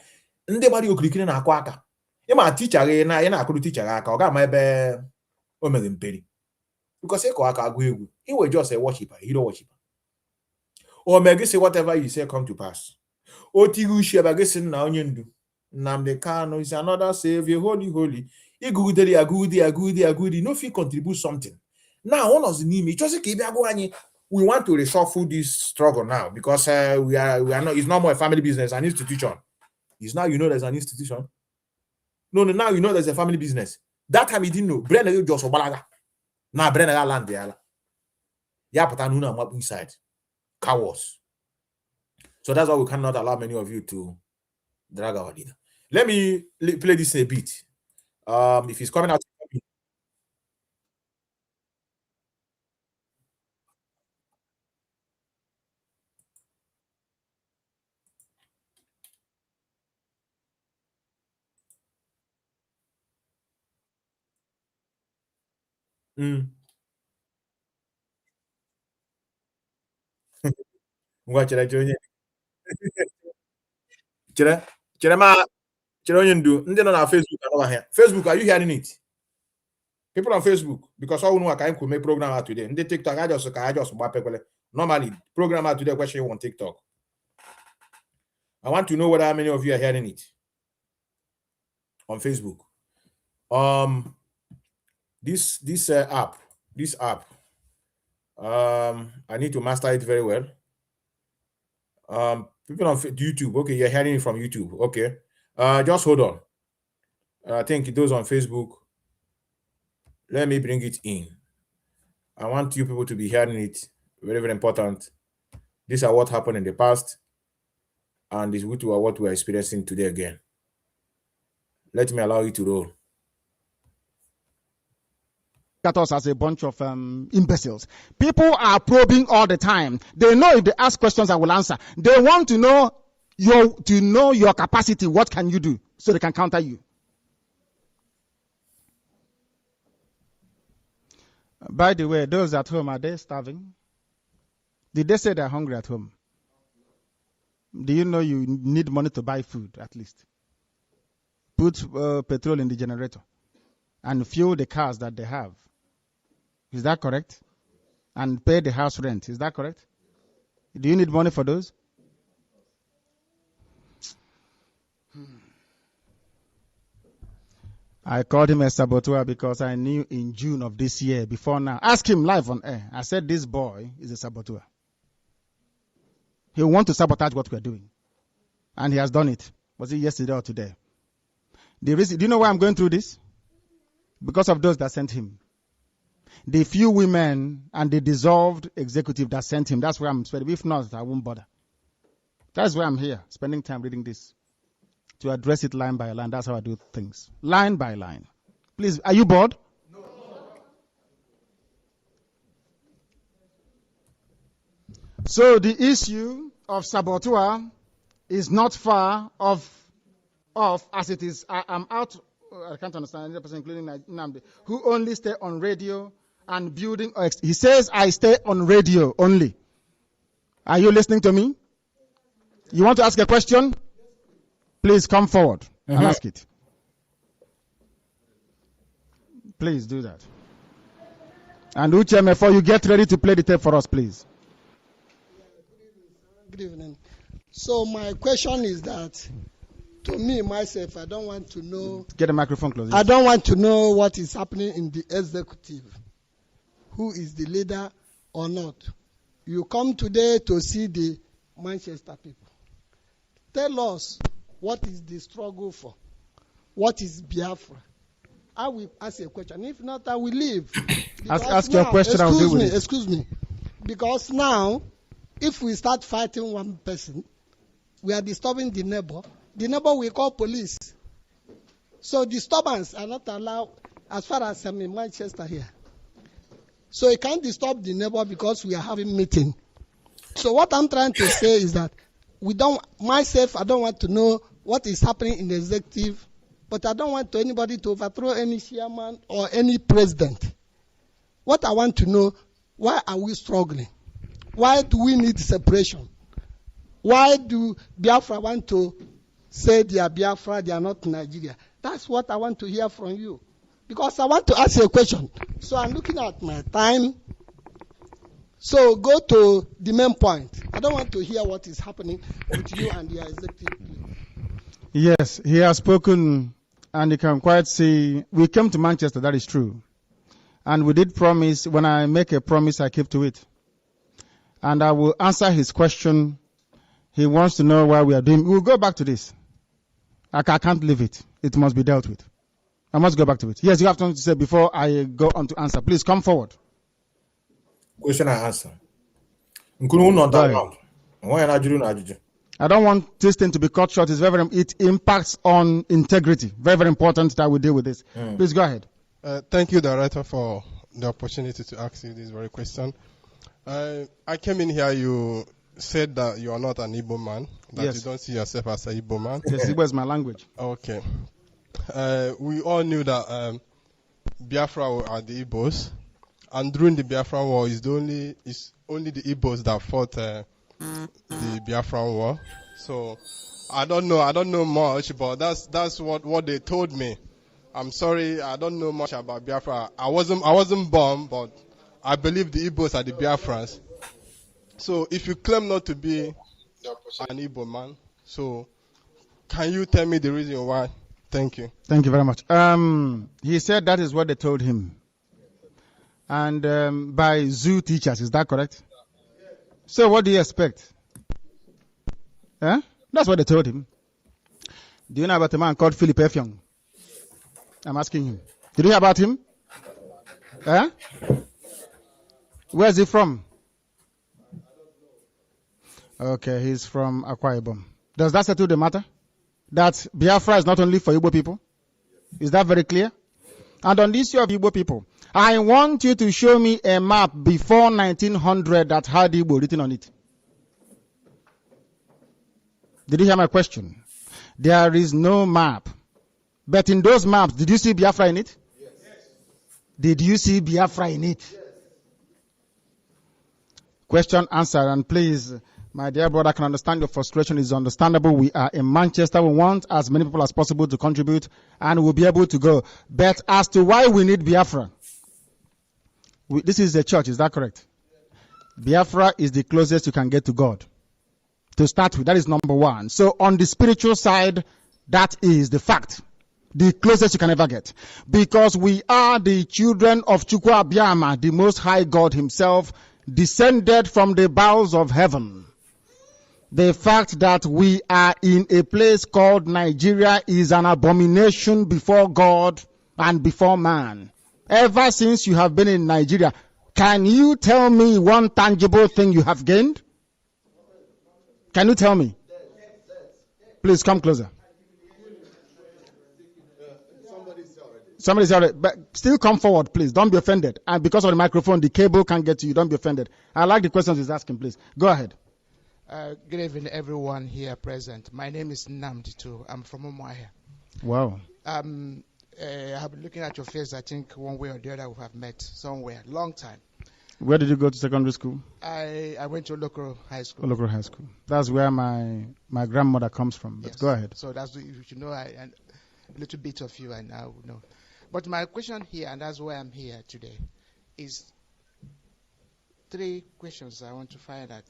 Ndebody who click na akwaka. Ima teacher na akuru teacher aka oga ma ebe o mere mperi. Because he was just a worshiper, he don't worship. Or maybe say whatever you say come to pass. Otigu shebagesin na onyendu. Namde Kano is another savior, holy. Agudi. No fee contribute something. Now, one of the name, we want to reshuffle this struggle now because we are not. It's not more a family business, an institution. It's now there's an institution. No, now there's a family business. That time you didn't know. Brenner just obalaga. Now Brenner land there. Yeah, but I know I'm inside. Cowards. So that's why we cannot allow many of you to drag our leader. Let me play this a bit. If he's coming out. Facebook, are you hearing it? People on Facebook, because all know I can make program out today. And they TikTok, I just normally program out today question on TikTok. I want to know whether how many of you are hearing it on Facebook. This app, I need to master it very well. People on YouTube, okay, you're hearing it from YouTube, okay. Just hold on. I think those on Facebook. Let me bring it in. I want you people to be hearing it. Very, very important. These are what happened in the past, and it's what we're experiencing today again. Let me allow you to roll. At us as a bunch of imbeciles. People are probing all the time. They know if they ask questions, I will answer. They want to know your capacity. What can you do? So they can counter you. By the way, those at home, are they starving? Did they say they're hungry at home? Do you know you need money to buy food, at least? Put petrol in the generator and fuel the cars that they have. Is that correct? And pay the house rent. Is that correct? Do you need money for those? I called him a saboteur because I knew in June of this year, before now. Ask him live on air. I said, this boy is a saboteur. He will want to sabotage what we're doing. And he has done it. Was it yesterday or today? Do you know why I'm going through this? Because of those that sent him. The few women and the dissolved executive that sent him. That's where I'm spending. If not, I won't bother. That's why I'm here, spending time reading this. To address it line by line. That's how I do things. Line by line. Please, are you bored? No. So the issue of saboteur is not far off as it is. I'm out. I can't understand any person, including Namdi, who only stay on radio and building. He says, I stay on radio only. Are you listening to me? You want to ask a question? Please come forward and ask it. Please do that. And Uche, before you get ready to play the tape for us, please. Good evening. So my question is that, to me, myself, I don't want to know... Get the microphone closer. I don't want to know what is happening in the executive. Who is the leader or not. You come today to see the Manchester people. Tell us what is the struggle for. What is Biafra? I will ask a question. If not, I will leave. Ask your question. I'll deal with it. Excuse me. Because now, if we start fighting one person, we are disturbing the neighbor. The neighbor will call police. So disturbance are not allowed as far as I'm in Manchester here. So you can't disturb the neighbor because we are having meeting. So what I'm trying to say is that I don't want to know what is happening in the executive, but I don't want anybody to overthrow any chairman or any president. What I want to know, why are we struggling? Why do we need separation? Why do Biafra want to say they are Biafra, they are not Nigeria? That's what I want to hear from you. Because I want to ask you a question. So I'm looking at my time. So go to the main point. I don't want to hear what is happening with you and your executive. Yes, he has spoken, and you can quite see, we came to Manchester, that is true. And we did promise, when I make a promise, I keep to it. And I will answer his question. He wants to know why we are doing. We'll go back to this. I can't leave it. It must be dealt with. I must go back to it. Yes, you have something to say before I go on to answer. Please come forward. Question and answer. I don't want this thing to be cut short. It impacts on integrity. Very, very important that we deal with this. Please go ahead. Thank you, Director, for the opportunity to ask you this very question. I came in here, you said that you are not an Igbo man, that Yes. you don't see yourself as an Igbo man. Yes, Igbo is my language. Okay. We all knew that Biafra are the Igbos, and during the Biafra War, it's only the Igbos that fought the Biafra War. So I don't know much, but that's what they told me. I'm sorry, I don't know much about Biafra. I wasn't born, but I believe the Igbos are the Biafrans. So if you claim not to be an Igbo man, so can you tell me the reason why? Thank you. Thank you very much. He said that is what they told him. And by zoo teachers, is that correct? So what do you expect? That's what they told him. Do you know about a man called Philip Effiong? I'm asking him. Did you hear about him? Where is he from? Okay, he's from Akwa Ibom. Does that settle the matter? That Biafra is not only for Igbo people? Is that very clear? And on the issue of Igbo people, I want you to show me a map before 1900 that had Igbo written on it. Did you hear my question? There is no map. But in those maps, did you see Biafra in it? Yes. Did you see Biafra in it? Yes. Question answered. And please, my dear brother, I can understand your frustration. Is understandable. We are in Manchester. We want as many people as possible to contribute, and we'll be able to go. But as to why we need Biafra, this is a church. Is that correct? Biafra is the closest you can get to God. To start with, that is number one. So on the spiritual side, that is the fact. The closest you can ever get. Because we are the children of Chukwu Abiyama, the Most High God himself, descended from the bowels of heaven. The fact that we are in a place called Nigeria is an abomination before God and before man. Ever since you have been in Nigeria, can you tell me one tangible thing you have gained? Can you tell me? Please come closer. Somebody's already, but still come forward, please. Don't be offended. And because of the microphone, the cable can't get to you. Don't be offended. I like the questions he's asking, please. Go ahead. Good evening, everyone here present. My name is Namditu. I'm from Umuahia. Wow. I've been looking at your face. I think one way or the other we have met somewhere, long time. Where did you go to secondary school? I went to local high school. Local high school. That's where my grandmother comes from. But Yes. go ahead. So that's you should know a little bit of you, and I will know. But my question here, and that's why I'm here today, is 3 questions I want to find out.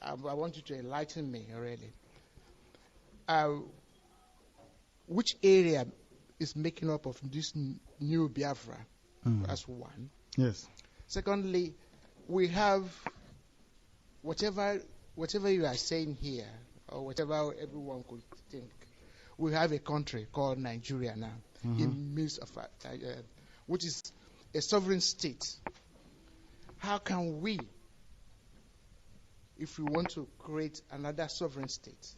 I want you to enlighten me, really. Which area is making up of this new Biafra? That's one. Yes. Secondly, we have whatever you are saying here, or whatever everyone could think. We have a country called Nigeria now, in midst of which is a sovereign state. How can we, if we want to create another sovereign state,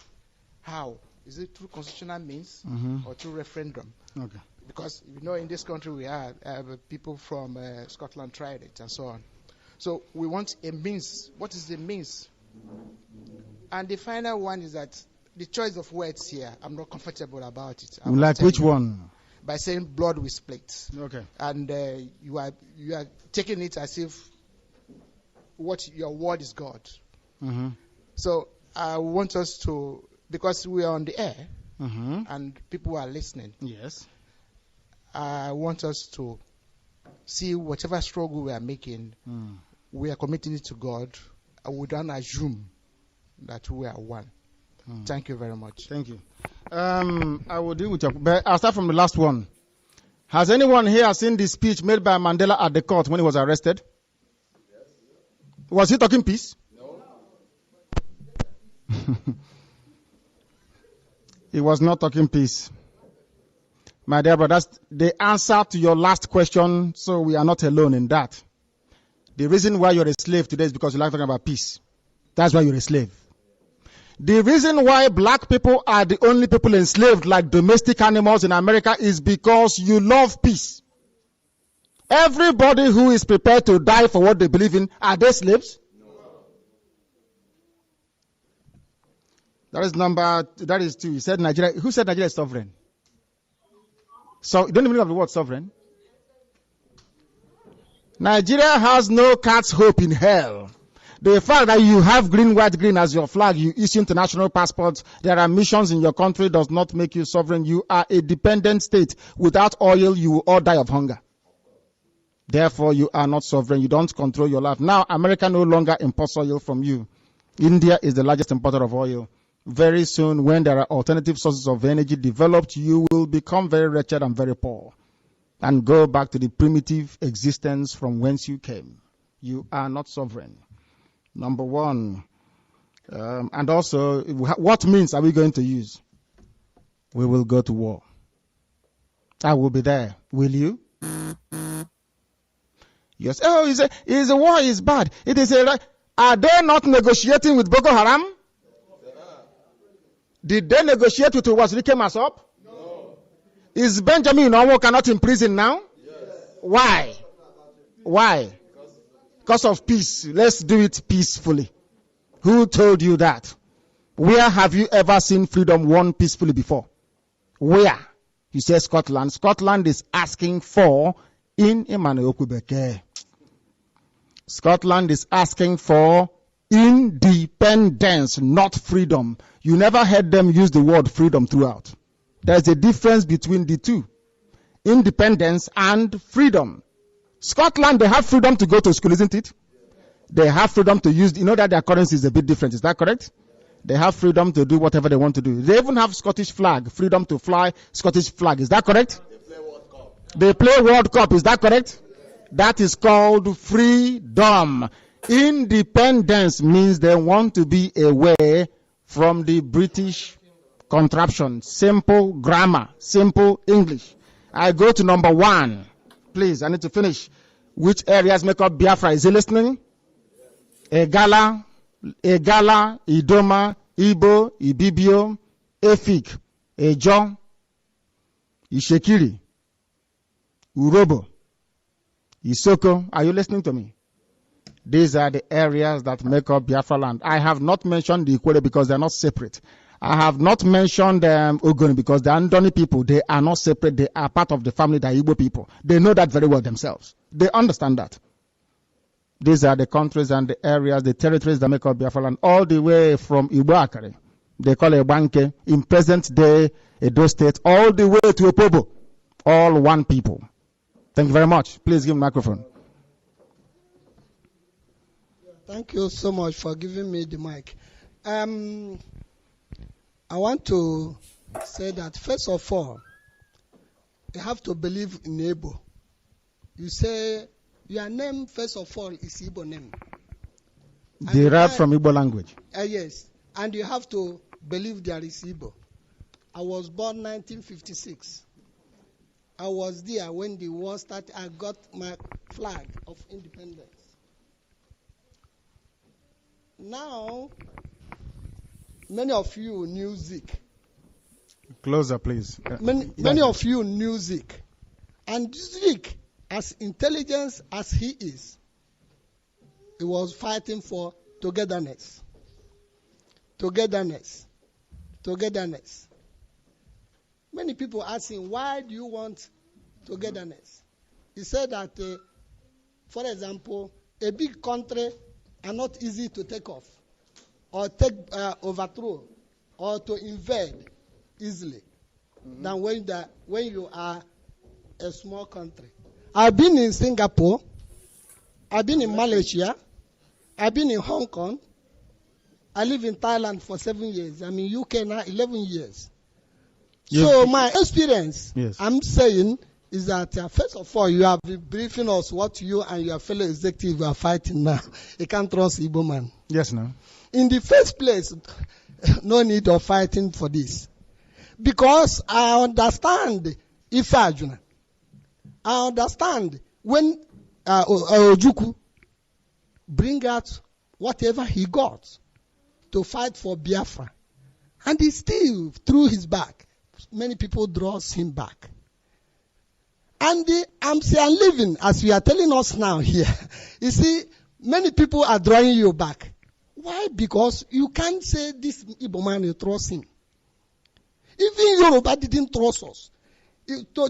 how? Is it through constitutional means or through referendum? Okay. Because you know, in this country we have people from Scotland tried it and so on. So we want a means. What is the means? And the final one is that the choice of words here, I'm not comfortable about it. Like which one? By saying blood will split. Okay. And you are taking it as if what your word is God. So I want us to, because we are on the air and people are listening. Yes. I want us to see whatever struggle we are making, we are committing it to God, and we don't assume that we are one. Thank you very much. Thank you. I will deal with but I'll start from the last one. Has anyone here seen the speech made by Mandela at the court when he was arrested? Yes. Was he talking peace? No. He was not talking peace. My dear brothers, the answer to your last question, so we are not alone in that. The reason why you're a slave today is because you like talking about peace. That's why you're a slave. The reason why black people are the only people enslaved like domestic animals in America is because you love peace. Everybody who is prepared to die for what they believe in, are they slaves? No. That is 2. You said Nigeria. Who said Nigeria is sovereign? So you don't even know the word sovereign. Nigeria has no cat's hope in hell. The fact that you have green, white, green as your flag, you issue international passports, there are missions in your country does not make you sovereign. You are a dependent state. Without oil, you will all die of hunger. Therefore, you are not sovereign. You don't control your life. Now, America no longer imports oil from you. India is the largest importer of oil. Very soon, when there are alternative sources of energy developed, you will become very wretched and very poor and go back to the primitive existence from whence you came. You are not sovereign. Number one. And also, what means are we going to use? We will go to war. I will be there. Will you? Yes. Oh, is a war is bad. It is are they not negotiating with Boko Haram? Did they negotiate with Wazirike Masop? No. Is Benjamin Owo cannot in prison now? Yes. Why? Why? Because of peace. Let's do it peacefully. Who told you that? Where have you ever seen freedom won peacefully before? Where? You say Scotland. Scotland is asking for in Emmanuel Kubeke. Scotland is asking for independence, not freedom. You never heard them use the word freedom throughout. There's a difference between the two. Independence and freedom. Scotland, they have freedom to go to school, isn't it? They have freedom to use, you know that their currency is a bit different, is that correct? They have freedom to do whatever they want to do. They even have Scottish flag, freedom to fly Scottish flag, is that correct? They play World Cup, is that correct? That is called freedom. Independence means they want to be away from the British contraption. Simple grammar, simple English. I go to number 1. Please, I need to finish. Which areas make up Biafra? Is he listening? Egala, Idoma, Igbo, Ibibio, Efik, Ejo, Ishekiri, Urobo, Isoko. Are you listening to me? These are the areas that make up Biafra land. I have not mentioned the Ikwere because they are not separate. I have not mentioned Ogoni because they are Ndoni people. They are not separate. They are part of the family, the Igbo people. They know that very well themselves. They understand that. These are the countries and the areas, the territories that make up Biafra land, all the way from Ibuakari, they call it Banke, in present day Edo State, all the way to Opobo, all one people. Thank you very much. Please give me the microphone. Thank you so much for giving me the mic. I want to say that first of all, you have to believe in Igbo. You say your name, first of all, is Igbo name. Derived from Igbo language. Yes, and you have to believe there is Igbo. I was born 1956. I was there when the war started. I got my flag of independence. Now, many of you knew Zeke. Closer, please. Many of you knew Zeke. And Zeke, as intelligent as he is, he was fighting for togetherness. Togetherness. Togetherness. Many people ask him, why do you want togetherness? He said that, for example, a big country are not easy to take off or overthrow or to invade easily than when you are a small country. I've been in Singapore, I've been in Malaysia, I've been in Hong Kong, I live in Thailand for 7 years. I'm in UK now 11 years. Yes. So my experience, yes, I'm saying, is that first of all, you have been briefing us what you and your fellow executive are fighting now. You can't trust Igbo man. Yes, no. In the first place, no need of fighting for this. Because I understand Ifajuna. I understand when Ojuku bring out whatever he got to fight for Biafra. And he still, through his back, many people draws him back. And I'm living, as you are telling us now here. You see, many people are drawing you back. Why? Because you can't say this Igbo man, you trust him. Even Yoruba didn't trust us.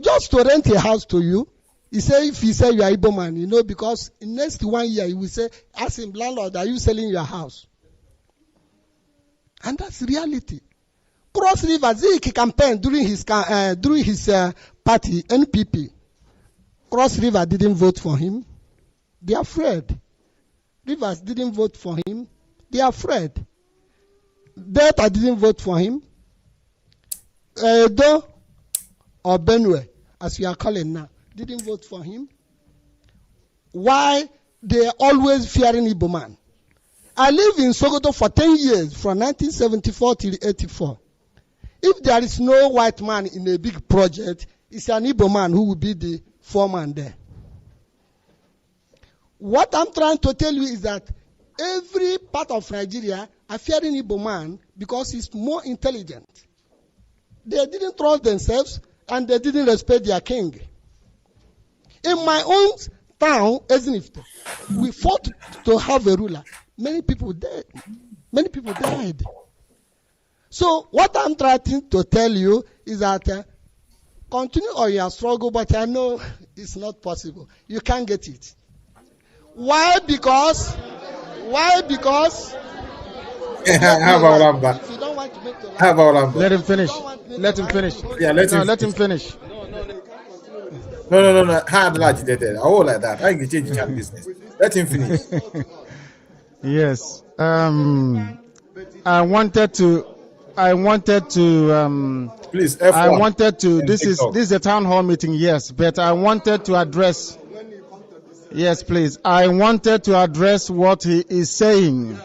Just to rent a house to you, if he say you are Igbo man, because in next 1 year, he will say, ask him, landlord, are you selling your house? And that's reality. Cross River, Zeke campaign during his party, NPP. Cross River didn't vote for him. They are afraid. Rivers didn't vote for him. They are afraid. Delta didn't vote for him. Edo or Benue, as we are calling now, didn't vote for him. Why? They are always fearing Igbo man. I lived in Sokoto for 10 years, from 1974 till 84. If there is no white man in a big project, it's an Igbo man who will be the foreman there. What I'm trying to tell you is that every part of Nigeria are fearing Igbo man because he's more intelligent. They didn't trust themselves and they didn't respect their king. In my own town, Ezinifte, we fought to have a ruler. Many people died. Many people died. So what I'm trying to tell you is that continue on your struggle, but I know it's not possible. You can't get it. Why? Because How about Lamba? if you don't want to make the How about Lamba? Let him finish. Let him finish. Yeah, let him finish. No. Hard agitated. I will like that. I can change the chat business. Let him finish. Yes. I wanted to. Please. This is a town hall meeting. Yes, but I wanted to address. Yes, please. I wanted to address what he is saying.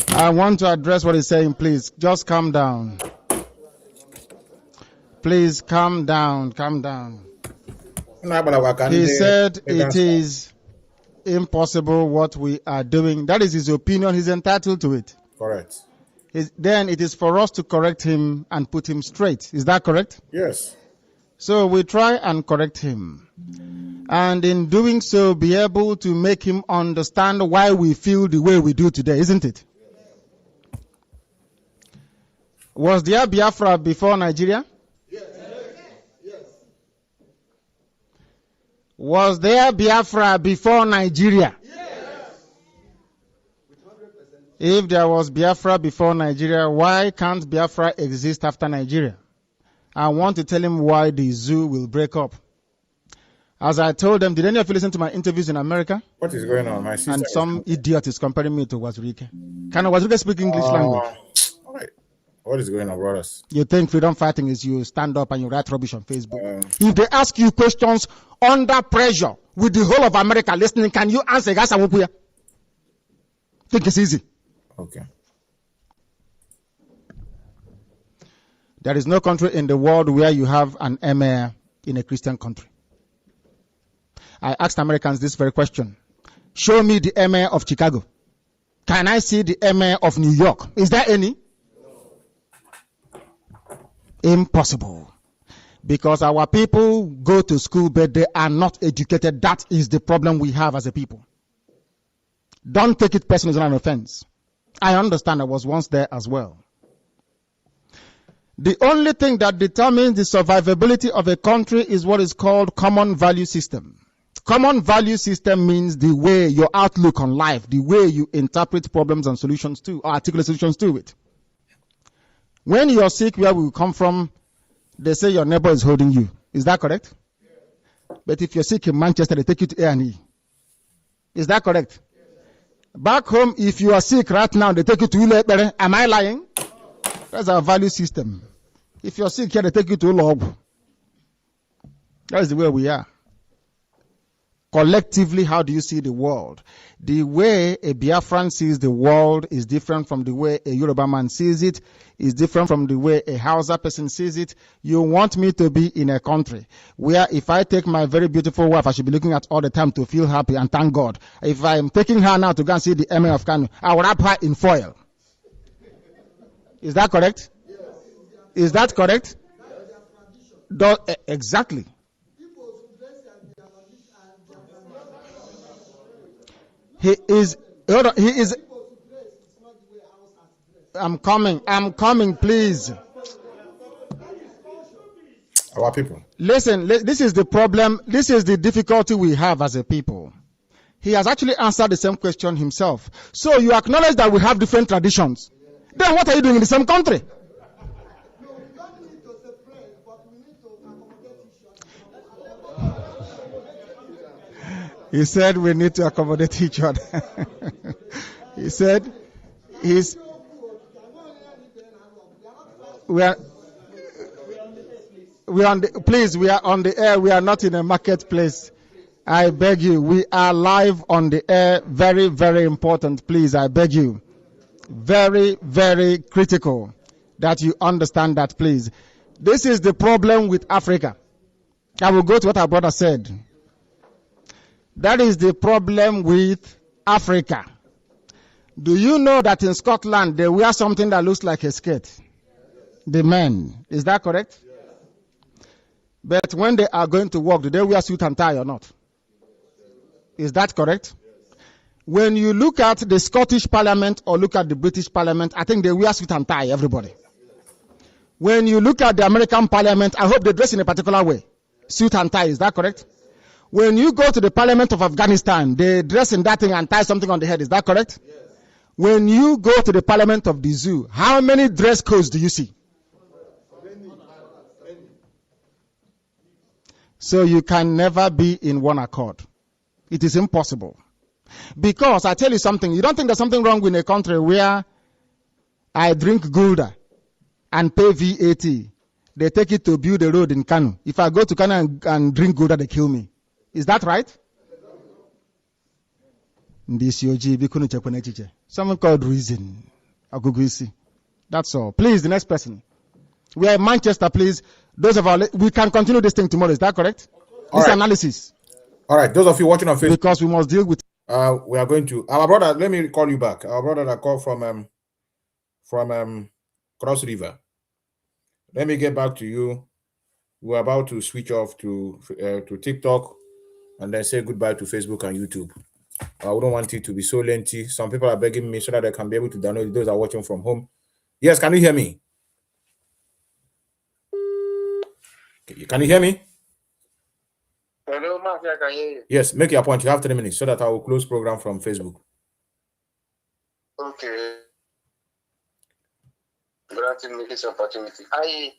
I want to address what he's saying. Please, just calm down. Please, calm down. Calm down. He said it is impossible what we are doing. That is his opinion. He's entitled to it. Correct. Then it is for us to correct him and put him straight. Is that correct? Yes. So we try and correct him. And in doing so, be able to make him understand why we feel the way we do today, isn't it? Was there Biafra before Nigeria? Yes. Was there Biafra before Nigeria? If there was Biafra before Nigeria, why can't Biafra exist after Nigeria? I want to tell him why the zoo will break up. As I told them, did any of you listen to my interviews in America? What is going on? My sister And some idiot is comparing me to Wazirike. Can Wazirike speak English language? All right. What is going on, brothers? You think freedom fighting is you stand up and you write rubbish on Facebook? If they ask you questions under pressure with the whole of America listening, can you answer? Think it's easy. Okay. There is no country in the world where you have an emir in a Christian country. I asked Americans this very question. Show me the emir of Chicago. Can I see the emir of New York? Is there any? Impossible. Because our people go to school, but they are not educated. That is the problem we have as a people. Don't take it personally as an offense. I understand I was once there as well. The only thing that determines the survivability of a country is what is called common value system. Common value system means the way your outlook on life, the way you interpret problems and solutions to, or articulate solutions to it. When you're sick, where we come from, they say your neighbor is holding you. Is that correct? But if you're sick in Manchester, they take you to A&E. Is that correct? Back home, if you are sick right now, they take you to Ule. Am I lying? That's our value system. If you're sick here, they take you to Ulob. That's the way we are. Collectively, how do you see the world? The way a Biafran sees the world is different from the way a Yoruba man sees it, is different from the way a Hausa person sees it. You want me to be in a country where if I take my very beautiful wife, I should be looking at all the time to feel happy and thank God. If I'm taking her now to go and see the Emir of Kano, I will wrap her in foil. Is that correct? Is that correct? Exactly. He is, I'm coming, please. Our people. Listen, this is the problem, this is the difficulty we have as a people. He has actually answered the same question himself. So you acknowledge that we have different traditions. Then what are you doing in the same country? He said we need to accommodate each other. He said we are on the air. We are not in a marketplace. I beg you. We are live on the air. Very, very important. Please, I beg you. Very, very critical that you understand that, please. This is the problem with Africa. I will go to what our brother said. That is the problem with Africa. Do you know that in Scotland they wear something that looks like a skirt? The men. Is that correct? But when they are going to work, do they wear suit and tie or not? Is that correct? When you look at the Scottish Parliament or look at the British Parliament, I think they wear suit and tie, everybody. When you look at the American Parliament, I hope they dress in a particular way. Suit and tie, is that correct? When you go to the Parliament of Afghanistan, they dress in that thing and tie something on the head. Is that correct? Yes. When you go to the Parliament of the zoo, how many dress codes do you see? So you can never be in one accord. It is impossible. Because I tell you something, you don't think there's something wrong with a country where I drink Gulda and pay VAT. They take it to build a road in Kano. If I go to Kano and drink Gulda, they kill me. Is that right? Someone called reason. That's all. Please, the next person. We are in Manchester, please. Those of our, we can continue this thing tomorrow. Is that correct? This analysis. All right. Those of you watching on Facebook. Because we must deal with. We are going to. Our brother, let me call you back. Our brother that called from Cross River. Let me get back to you. We're about to switch off to TikTok and then say goodbye to Facebook and YouTube. I wouldn't want it to be so lengthy. Some people are begging me so that I can be able to download it. Those are watching from home. Yes, can you hear me? Can you hear me? Hello? Hello, Mark, I can hear you. Yes, make your point. You have 3 minutes so that I will close program from Facebook. Okay. Granting me this opportunity. I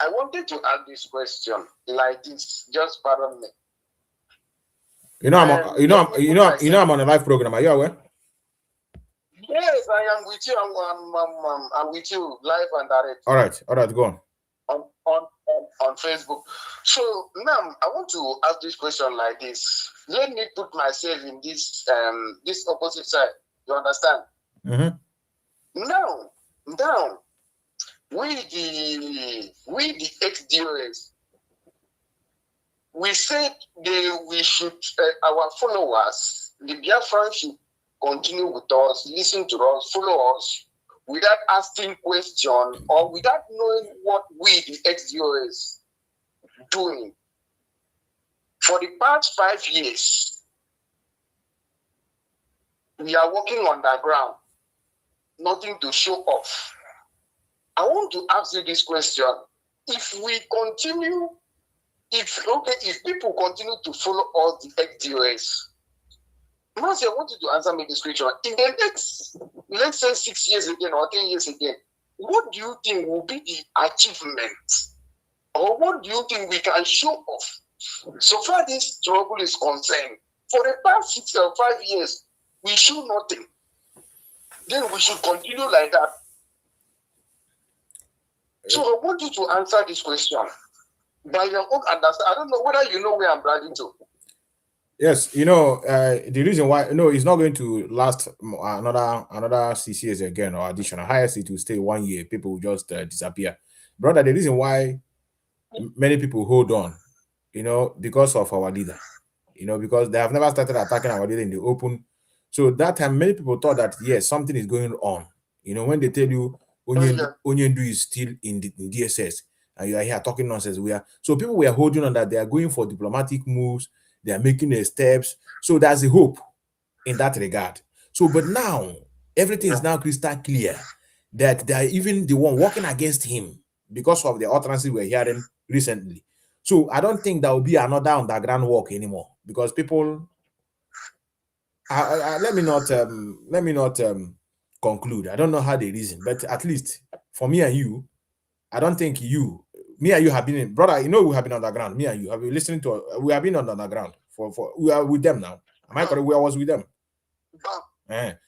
wanted to ask this question like this. Just pardon me. I'm on a live program. Are you aware? Yes, I am with you. I'm with you live and direct. All right, go on. On Facebook. So now I want to ask this question like this. Let me put myself in this this opposite side. You understand? Mm-hmm. Now we the ex-DOS, we said we should our followers, the Biafran should continue with us, listen to us, follow us without asking questions or without knowing what we the ex-DOS doing. For the past 5 years, we are working on the ground, nothing to show off. I want to ask you this question. If we continue, if people continue to follow all the ex-DOS, Mercy, I want you to answer me this question. In the next, let's say 6 years again or 10 years again, what do you think will be the achievement? Or what do you think we can show off? So far this struggle is concerned, for the past 6 or 5 years, we show nothing. Then we should continue like that. So I want you to answer this question by your own understanding. I don't know whether you know where I'm driving to. Yes, the reason why it's not going to last another 6 years again or additional. Highest it will stay 1 year. People will just disappear, brother. The reason why many people hold on, because of our leader, because they have never started attacking our leader in the open. So that time, many people thought that yes, something is going on. When they tell you Onyendu is still in the DSS and you are here talking nonsense, so people were holding on that they are going for diplomatic moves. They are making the steps. So there's a hope in that regard. So, but now everything is now crystal clear that they are even the one working against him because of the utterances we're hearing recently. So I don't think there will be another underground work anymore because people. Let me not conclude. I don't know how they reason, but at least for me and you, I don't think me and you have been brother. We have been underground. Me and you have been listening to. We have been on the underground for. We are with them now. Am I correct? I was with them.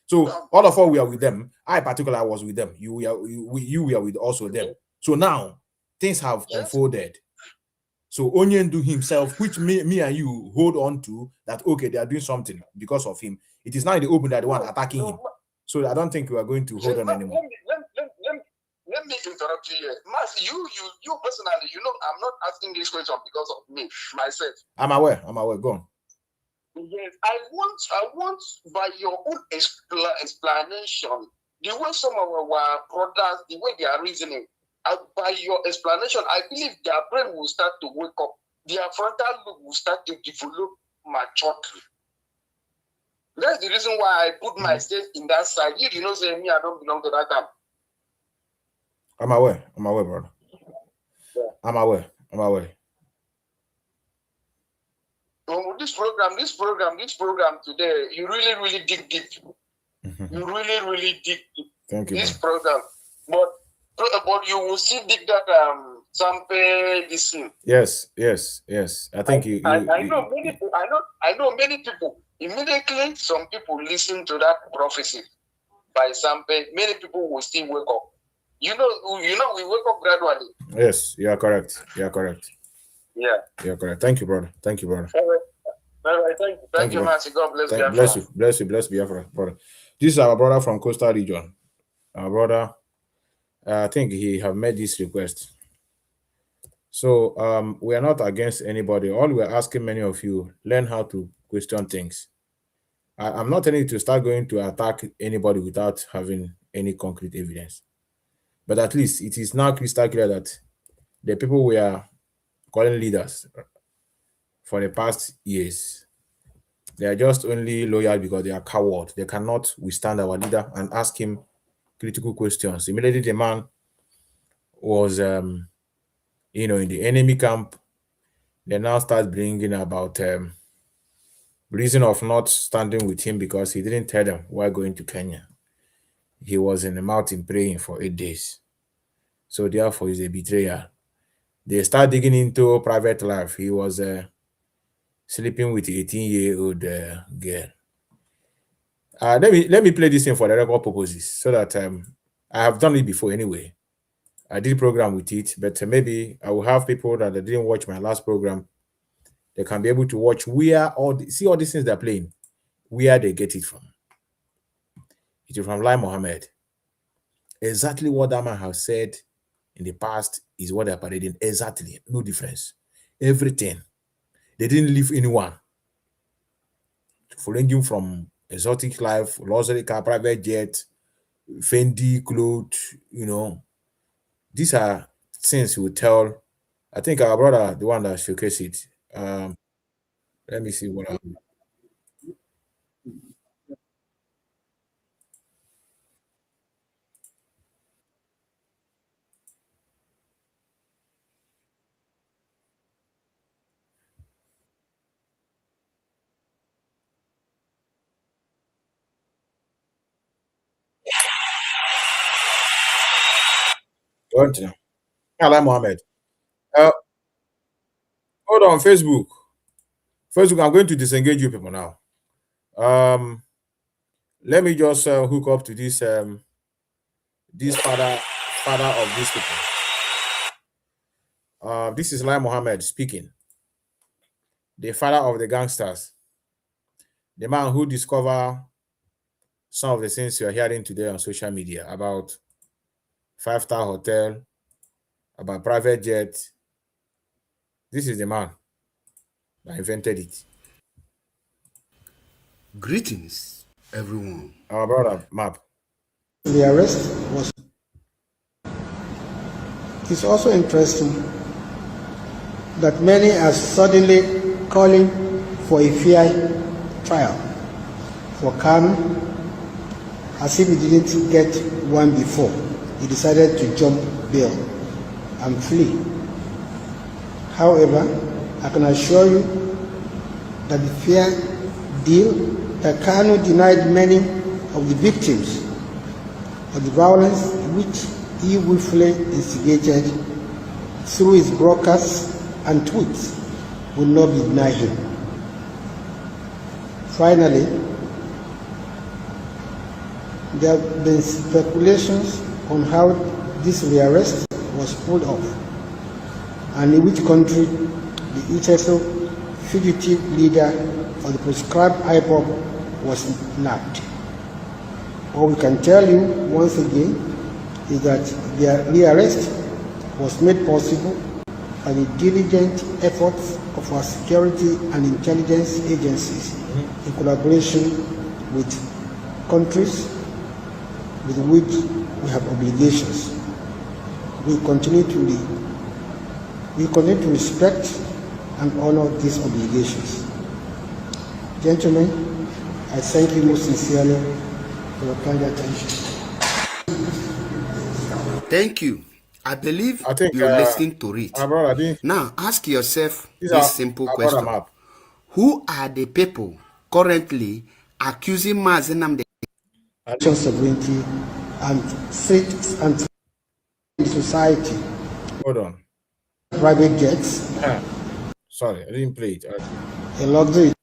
So all of us we are with them. I particularly was with them. You were with also them. So now things have unfolded. So Onyendu himself, which me and you hold on to, that okay, they are doing something because of him. It is now in the open that the one attacking him. So I don't think we are going to hold on anymore. Let me interrupt you here. Mas, you personally, I'm not asking this question because of me, myself. I'm aware. Go on. Yes, I want by your own explanation, the way some of our brothers, the way they are reasoning, by your explanation, I believe their brain will start to wake up. Their frontal lobe will start to develop maturely. That's the reason why I put myself in that side. You say me, I don't belong to that camp. I'm aware, brother. Yeah. I'm aware. This program today, you really dig deep. You really dig deep. Thank you. This program, but you will see dig that sample this thing. Yes. I think I know many people. Immediately, some people listen to that prophecy by sample. Many people will still wake up. We wake up gradually. Yes, you are correct. Yeah. You're correct. Thank you, brother. All right. Thank you, Mercy. God bless you. Bless Biafra, brother. This is our brother from Coastal Region. Our brother, I think he have made this request. So we are not against anybody. All we are asking many of you, learn how to question things. I'm not telling you to start going to attack anybody without having any concrete evidence. But at least it is now crystal clear that the people we are calling leaders for the past years, they are just only loyal because they are coward. They cannot withstand our leader and ask him critical questions. Immediately the man was, in the enemy camp. they now start bringing about reason of not standing with him because he didn't tell them why going to Kenya. He was in the mountain praying for 8 days. So therefore, he's a betrayer. They start digging into private life. He was sleeping with 18-year-old girl. Let me play this in for the record purposes so that I have done it before anyway. I did program with it, but maybe I will have people that didn't watch my last program. They can be able to watch where see all these things they're playing, where they get it from. It is from Lai Mohammed. Exactly what that man has said in the past is what they're parading. Exactly, no difference. Everything. They didn't leave anyone. Ranging from exotic life, luxury car, private jet, Fendi clothes, these are things we tell. I think our brother, the one that showcased it. Let me see what happened. Don't you? Hello, Mohammed. Uh, hold on, Facebook. Facebook, I'm going to disengage you people now. Let me just hook up to this this father of these people. This is Lai Mohammed speaking, the father of the gangsters, the man who discovered some of the things you are hearing today on social media about five-star hotel, about private jet. This is the man that invented it. Greetings, everyone. Our brother Map. The arrest was. It's also interesting that many are suddenly calling for a fair trial for Kanu, as if he didn't get one before. He decided to jump bail and flee. However, I can assure you that the fair deal that Kanu denied many of the victims of the violence which he willfully instigated through his broadcasts and tweets will not be denied him. Finally, there have been speculations on how this rearrest was pulled off and in which country the HSO fugitive leader of the proscribed IPOP was nabbed. What we can tell you once again is that their rearrest was made possible by the diligent efforts of our security and intelligence agencies in collaboration with countries with which we have obligations. We continue to respect and honor these obligations. Gentlemen, I thank you most sincerely for your kind attention. Thank you. I believe you're listening to it. Now, ask yourself this simple question. Who are the people currently accusing Mazenam sovereignty and faith and society? Hold on. Private jets. Sorry, I didn't play it. A luxury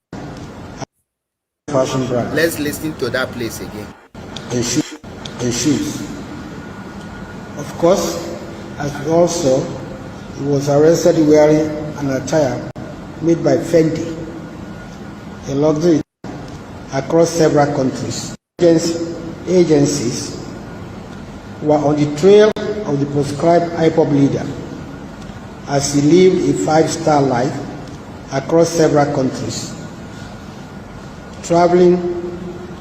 fashion brand. Let's listen to that place again. And shoes. Of course, as also, he was arrested wearing an attire made by Fendi, a luxury across several countries. Agencies were on the trail of the proscribed IPOP leader as he lived a five-star life across several countries, traveling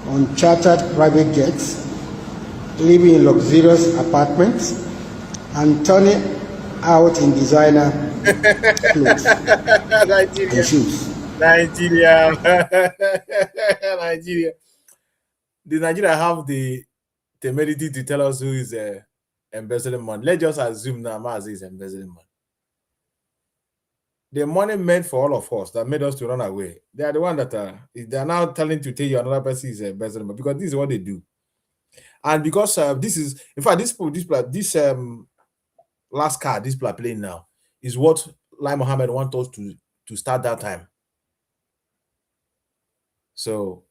on chartered private jets, living in luxurious apartments, and turning out in designer clothes and shoes. Nigeria. Nigeria. Does Nigeria have the temerity to tell us who is embezzling money? Let's just assume that Mazi is embezzling money. the money made for all of us that made us to run away, they are the one that they are now telling to tell you another person is a embezzlement, because this is what they do. And because this is, in fact, this last card this people are playing now is what Lai Mohammed wants us to start that time. So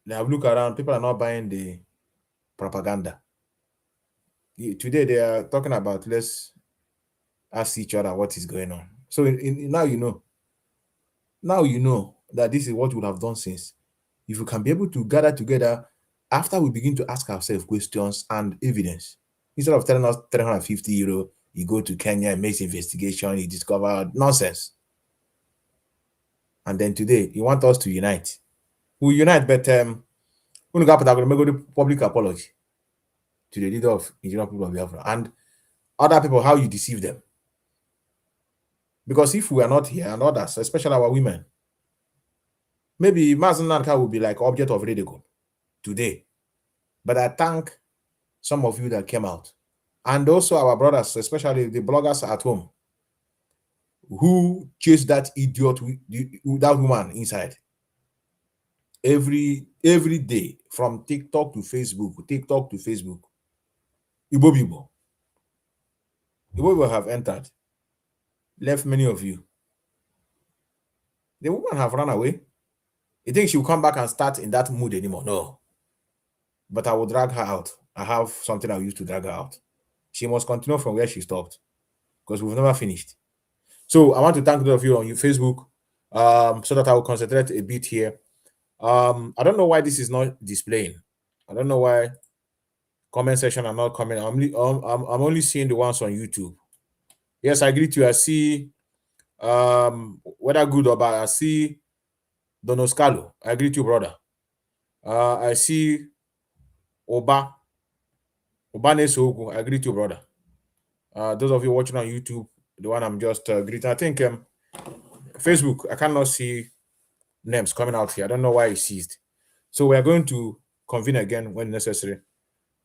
now look around, people are not buying the propaganda. Today they are talking about, let's ask each other what is going on. So now you know. Now you know that this is what we would have done since. If we can be able to gather together after we begin to ask ourselves questions and evidence, instead of telling us 350 euro, you go to Kenya and make investigation, you discover nonsense. And then today, you want us to unite. We unite, but we're going to make a public apology to the leader of Indigenous people of Biafra and other people, how you deceive them. Because if we are not here, and others, especially our women, maybe Mazen Nanka will be like object of ridicule today. But I thank some of you that came out. And also our brothers, especially the bloggers at home, who chased that idiot, that woman inside. Every day, from TikTok to Facebook, Ibo have entered, left many of you. The woman have run away. You think she'll come back and start in that mood anymore? No. But I will drag her out. I have something I'll use to drag her out. She must continue from where she stopped, because we've never finished. So I want to thank those of you on your Facebook, so that I will concentrate a bit here. I don't know why this is not displaying. I don't know why comment section are not coming. I'm only seeing the ones on YouTube. Yes, I greet you. I see whether good or bad. I see Donoscalo. I greet you, brother. I see Obane Sogo. I greet you, brother. Those of you watching on YouTube, the one I'm just greeting. I think Facebook, I cannot see names coming out here. I don't know why it ceased. So we are going to convene again when necessary.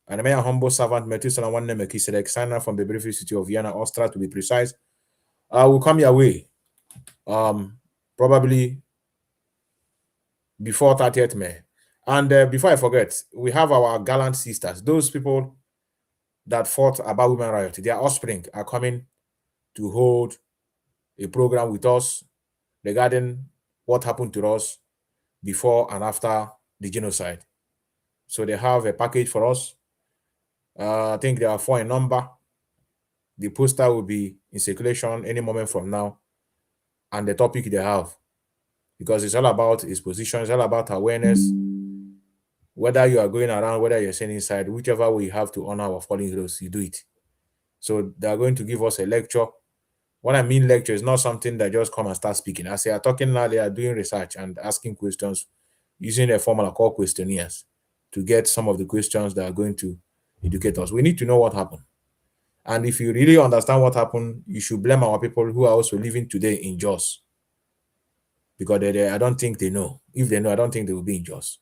And may a humble servant, Methuselah one name, Melchizedek, signer from the beautiful city of Vienna, Austria, to be precise. Will come your way. Probably before 30th May. And before I forget, we have our gallant sisters, those people that fought about women riot. Their offspring are coming to hold a program with us regarding what happened to us before and after the genocide. So they have a package for us. I think there are 4 in number. The poster will be in circulation any moment from now, and the topic they have, because it's all about exposition, it's all about awareness. Whether you are going around, whether you're staying inside, whichever way you have to honor our fallen heroes, you do it. So they are going to give us a lecture. When I mean lecture, it's not something that just come and start speaking. As they are talking now, they are doing research and asking questions using a formula called questionnaires to get some of the questions that are going to educate us. We need to know what happened. And if you really understand what happened, you should blame our people who are also living today in Jos. Because I don't think they know. If they know, I don't think they will be in Jos.